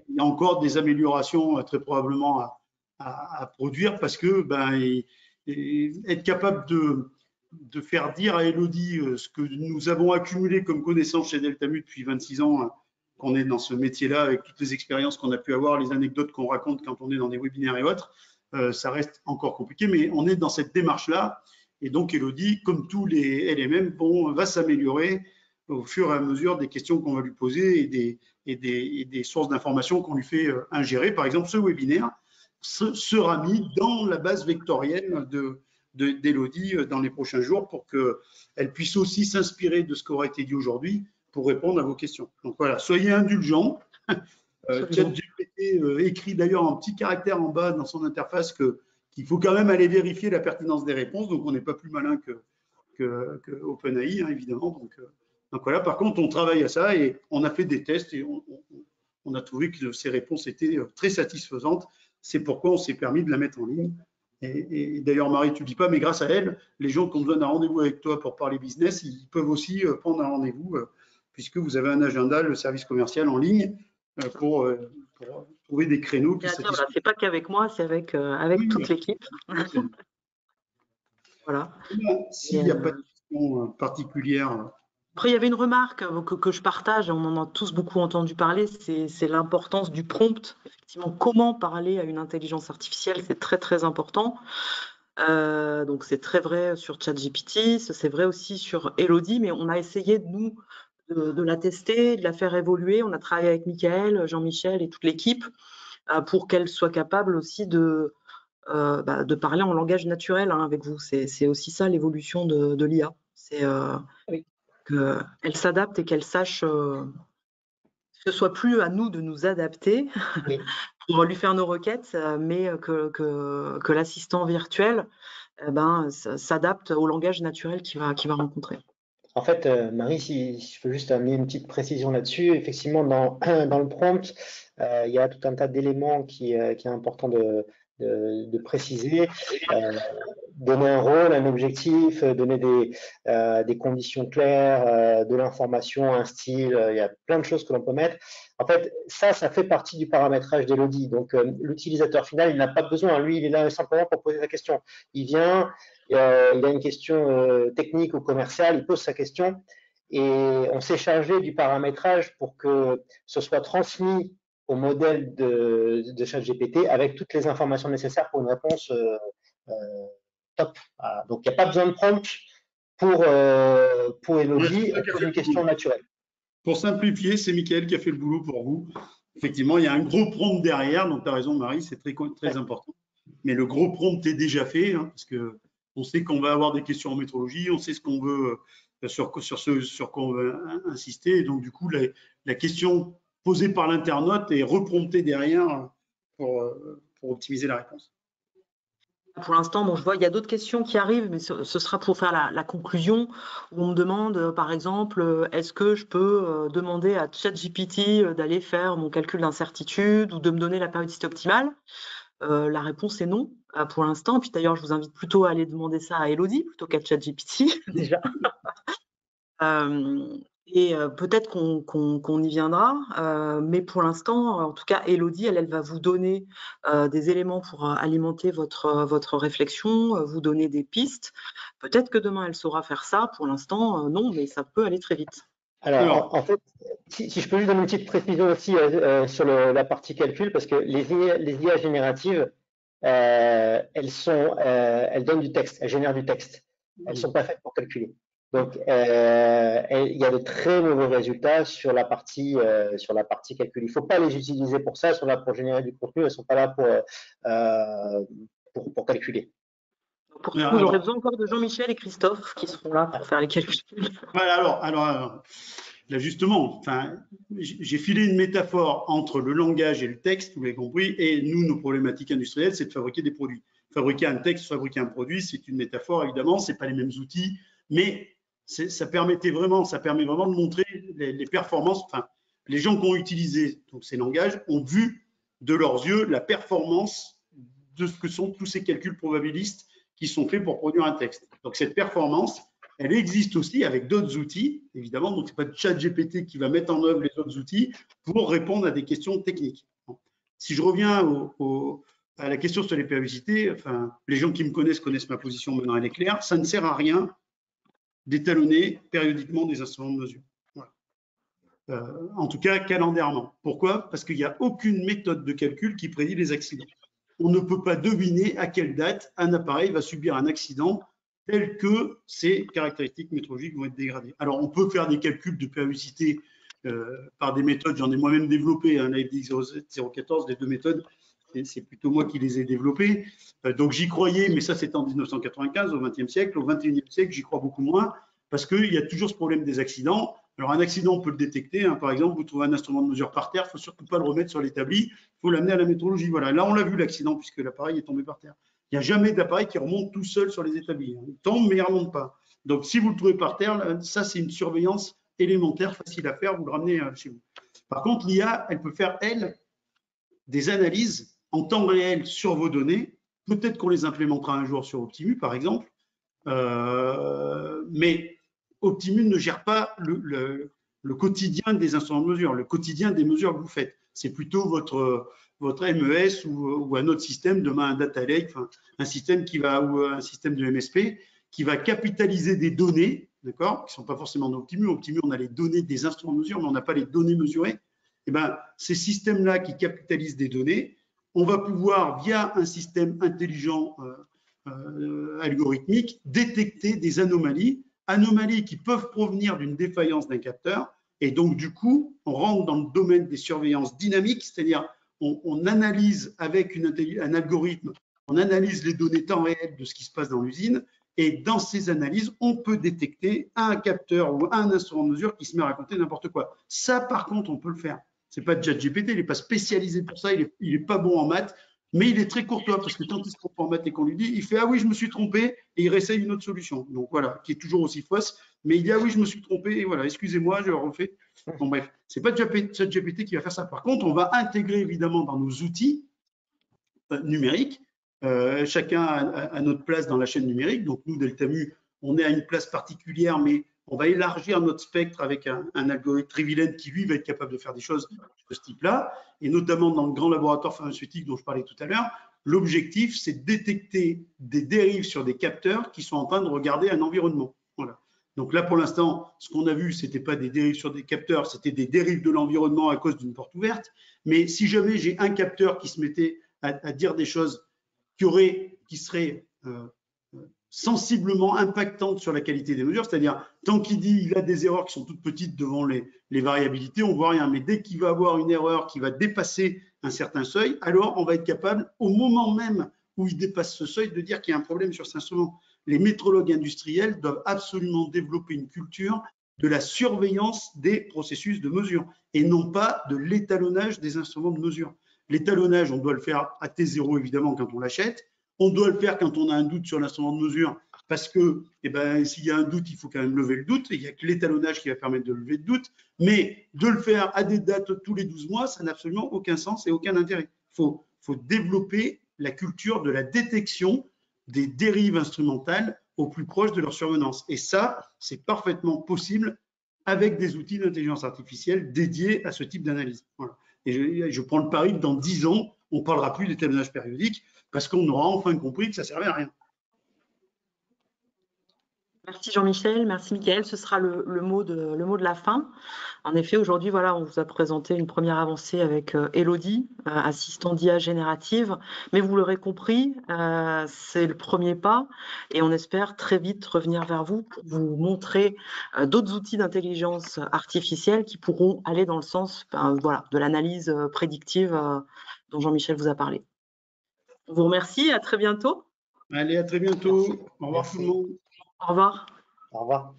Il y a encore des améliorations très probablement à produire parce que être capable de faire dire à Elodie ce que nous avons accumulé comme connaissances chez Deltamu depuis 26 ans, qu'on est dans ce métier-là, avec toutes les expériences qu'on a pu avoir, les anecdotes qu'on raconte quand on est dans des webinaires et autres, ça reste encore compliqué, mais on est dans cette démarche-là. Et donc, Elodie, comme tous les LMM, va s'améliorer au fur et à mesure des questions qu'on va lui poser et des sources d'informations qu'on lui fait ingérer. Par exemple, ce webinaire sera mis dans la base vectorielle d'Elodie dans les prochains jours pour qu'elle puisse aussi s'inspirer de ce qui aura été dit aujourd'hui pour répondre à vos questions. Donc voilà, soyez indulgents. ChatGPT écrit d'ailleurs en petit caractère en bas dans son interface qu'il faut quand même aller vérifier la pertinence des réponses. Donc on n'est pas plus malin que OpenAI, hein, évidemment. Donc voilà, par contre, on travaille à ça et on a fait des tests et on a trouvé que ces réponses étaient très satisfaisantes. C'est pourquoi on s'est permis de la mettre en ligne. Et d'ailleurs, Marie, tu ne dis pas, mais grâce à elle, les gens qui ont besoin d'un rendez-vous avec toi pour parler business, ils peuvent aussi prendre un rendez-vous puisque vous avez un agenda, le service commercial en ligne, pour trouver des créneaux qui satisfont. Voilà, c'est pas qu'avec moi, c'est avec toute l'équipe. Voilà. S'il n'y a pas de question particulière. Après, il y avait une remarque que je partage, on en a tous beaucoup entendu parler, c'est l'importance du prompt. Effectivement, comment parler à une intelligence artificielle, c'est très très important. Donc c'est très vrai sur ChatGPT, c'est vrai aussi sur Elodie, mais on a essayé de la tester, de la faire évoluer. On a travaillé avec Michael, Jean-Michel et toute l'équipe pour qu'elle soit capable aussi de parler en langage naturel avec vous. C'est aussi ça l'évolution de l'IA. C'est Oui. qu'elle s'adapte et qu'elle sache que ce soit plus à nous de nous adapter Oui. pour lui faire nos requêtes, mais que l'assistant virtuel s'adapte au langage naturel qu'il va rencontrer. En fait, Marie, si je peux juste amener une petite précision là-dessus, effectivement, dans le prompt, il y a tout un tas d'éléments qui est important de préciser. Donner un rôle, un objectif, donner des conditions claires, de l'information, un style, il y a plein de choses que l'on peut mettre. En fait, ça fait partie du paramétrage d'Elodie. Donc, l'utilisateur final, il n'a pas besoin. Lui, il est là simplement pour poser la question. Il vient, il a une question technique ou commerciale, il pose sa question et on s'est chargé du paramétrage pour que ce soit transmis au modèle de ChatGPT avec toutes les informations nécessaires pour une réponse top. Voilà. Donc, il n'y a pas besoin de prompt pour Elodie, on pose une question naturelle. Pour simplifier, c'est Michael qui a fait le boulot pour vous. Effectivement, il y a un gros prompt derrière, donc tu as raison Marie, c'est très important. Mais le gros prompt est déjà fait, parce qu'on sait qu'on va avoir des questions en métrologie, on sait ce qu'on veut, sur quoi on veut insister, et donc du coup, la question posée par l'internaute est repromptée derrière pour optimiser la réponse. Pour l'instant, je vois, il y a d'autres questions qui arrivent, mais ce sera pour faire la conclusion, où on me demande, par exemple, est-ce que je peux demander à ChatGPT d'aller faire mon calcul d'incertitude ou de me donner la périodicité optimale? La réponse est non, pour l'instant. Puis d'ailleurs, je vous invite plutôt à aller demander ça à Elodie plutôt qu'à ChatGPT, déjà. Et peut-être qu'on y viendra, mais pour l'instant, en tout cas, Elodie, elle va vous donner des éléments pour alimenter votre réflexion, vous donner des pistes. Peut-être que demain, elle saura faire ça. Pour l'instant, non, mais ça peut aller très vite. Alors, en fait, si je peux juste donner une petite précision aussi sur la partie calcul, parce que les IA génératives, elles donnent du texte, elles génèrent du texte. Elles ne sont pas faites pour calculer. Donc, il y a de très mauvais résultats sur la partie calcul. Il ne faut pas les utiliser pour ça. Elles sont là pour générer du contenu. Elles ne sont pas là pour calculer. Pour ça, vous aurez besoin encore de Jean-Michel et Christophe qui seront là pour faire les calculs. Voilà, alors là justement, j'ai filé une métaphore entre le langage et le texte, vous l'avez compris, et nous, nos problématiques industrielles, c'est de fabriquer des produits. Fabriquer un texte, fabriquer un produit, c'est une métaphore, évidemment, ce n'est pas les mêmes outils, mais ça permet vraiment de montrer les performances. Les gens qui ont utilisé donc, ces langages ont vu de leurs yeux la performance de ce que sont tous ces calculs probabilistes qui sont faits pour produire un texte. Donc cette performance, elle existe aussi avec d'autres outils, évidemment. Donc, ce n'est pas ChatGPT qui va mettre en œuvre les autres outils pour répondre à des questions techniques. Si je reviens à la question sur les périodicités, les gens qui me connaissent ma position maintenant, elle est claire. Ça ne sert à rien d'étalonner périodiquement des instruments de mesure. Voilà. En tout cas, calendairement. Pourquoi? Parce qu'il n'y a aucune méthode de calcul qui prédit les accidents. On ne peut pas deviner à quelle date un appareil va subir un accident tel que ses caractéristiques métrologiques vont être dégradées. Alors, on peut faire des calculs de périodicité par des méthodes, j'en ai moi-même développé, l'AFDX 014, les deux méthodes, c'est plutôt moi qui les ai développées. Donc, j'y croyais, mais ça, c'était en 1995, au XXe siècle. Au XXIe siècle, j'y crois beaucoup moins, parce qu'il y a toujours ce problème des accidents. Alors, un accident, on peut le détecter. Par exemple, vous trouvez un instrument de mesure par terre, il ne faut surtout pas le remettre sur l'établi, il faut l'amener à la métrologie. Voilà, là, on l'a vu, l'accident, puisque l'appareil est tombé par terre. Il n'y a jamais d'appareil qui remonte tout seul sur les établis. Il tombe, mais il ne remonte pas. Donc, si vous le trouvez par terre, ça, c'est une surveillance élémentaire, facile à faire, vous le ramenez chez vous. Par contre, l'IA, elle peut faire, elle, des analyses en temps réel sur vos données. Peut-être qu'on les implémentera un jour sur Optimus, par exemple. Mais Optimus ne gère pas le quotidien des instruments de mesure, le quotidien des mesures que vous faites. C'est plutôt votre MES ou un autre système, demain un data lake, enfin, un système ou un système de MSP qui va capitaliser des données, d'accord, qui ne sont pas forcément dans Optimu. Optimu, on a les données des instruments de mesure, mais on n'a pas les données mesurées. Et ben, ces systèmes-là qui capitalisent des données, on va pouvoir, via un système intelligent algorithmique, détecter des anomalies qui peuvent provenir d'une défaillance d'un capteur. Et donc, du coup, on rentre dans le domaine des surveillances dynamiques, c'est-à-dire on analyse avec un algorithme, on analyse les données temps réel de ce qui se passe dans l'usine, et dans ces analyses, on peut détecter un capteur ou un instrument de mesure qui se met à raconter n'importe quoi. Ça, par contre, on peut le faire. C'est pas ChatGPT, il n'est pas spécialisé pour ça, il est pas bon en maths, mais il est très courtois parce que quand il se trompe en maths et qu'on lui dit, il fait « Ah oui, je me suis trompé » et il réessaye une autre solution. Donc voilà, qui est toujours aussi fausse, mais il dit « Ah oui, je me suis trompé » et voilà, excusez-moi, je le refais. Bon bref, c'est pas ChatGPT qui va faire ça. Par contre, on va intégrer évidemment dans nos outils numériques, chacun a notre place dans la chaîne numérique. Donc nous, Deltamu, on est à une place particulière, mais on va élargir notre spectre avec un algorithme Trivilène qui, lui, va être capable de faire des choses de ce type-là, et notamment dans le grand laboratoire pharmaceutique dont je parlais tout à l'heure. L'objectif, c'est de détecter des dérives sur des capteurs qui sont en train de regarder un environnement. Voilà. Donc là, pour l'instant, ce qu'on a vu, ce n'était pas des dérives sur des capteurs, c'était des dérives de l'environnement à cause d'une porte ouverte. Mais si jamais j'ai un capteur qui se mettait à dire des choses qui seraient sensiblement impactantes sur la qualité des mesures, c'est-à-dire tant qu'il dit il a des erreurs qui sont toutes petites devant les variabilités, on ne voit rien. Mais dès qu'il va avoir une erreur qui va dépasser un certain seuil, alors on va être capable, au moment même où il dépasse ce seuil, de dire qu'il y a un problème sur cet instrument. Les métrologues industriels doivent absolument développer une culture de la surveillance des processus de mesure et non pas de l'étalonnage des instruments de mesure. L'étalonnage, on doit le faire à T0 évidemment quand on l'achète. On doit le faire quand on a un doute sur l'instrument de mesure parce que s'il y a un doute, il faut quand même lever le doute. Et il n'y a que l'étalonnage qui va permettre de lever le doute. Mais de le faire à des dates tous les 12 mois, ça n'a absolument aucun sens et aucun intérêt. Il faut développer la culture de la détection des dérives instrumentales au plus proche de leur survenance. Et ça, c'est parfaitement possible avec des outils d'intelligence artificielle dédiés à ce type d'analyse. Voilà. Et je prends le pari que dans 10 ans, on ne parlera plus d'étalonnage périodique parce qu'on aura enfin compris que ça ne servait à rien. Merci Jean-Michel, merci Mickaël. Ce sera le mot de la fin. En effet, aujourd'hui, voilà, on vous a présenté une première avancée avec Elodie, assistant d'IA générative. Mais vous l'aurez compris, c'est le premier pas et on espère très vite revenir vers vous pour vous montrer d'autres outils d'intelligence artificielle qui pourront aller dans le sens voilà, de l'analyse prédictive dont Jean-Michel vous a parlé. On vous remercie, à très bientôt. Allez, à très bientôt. Au revoir tout le monde. Au revoir. Au revoir.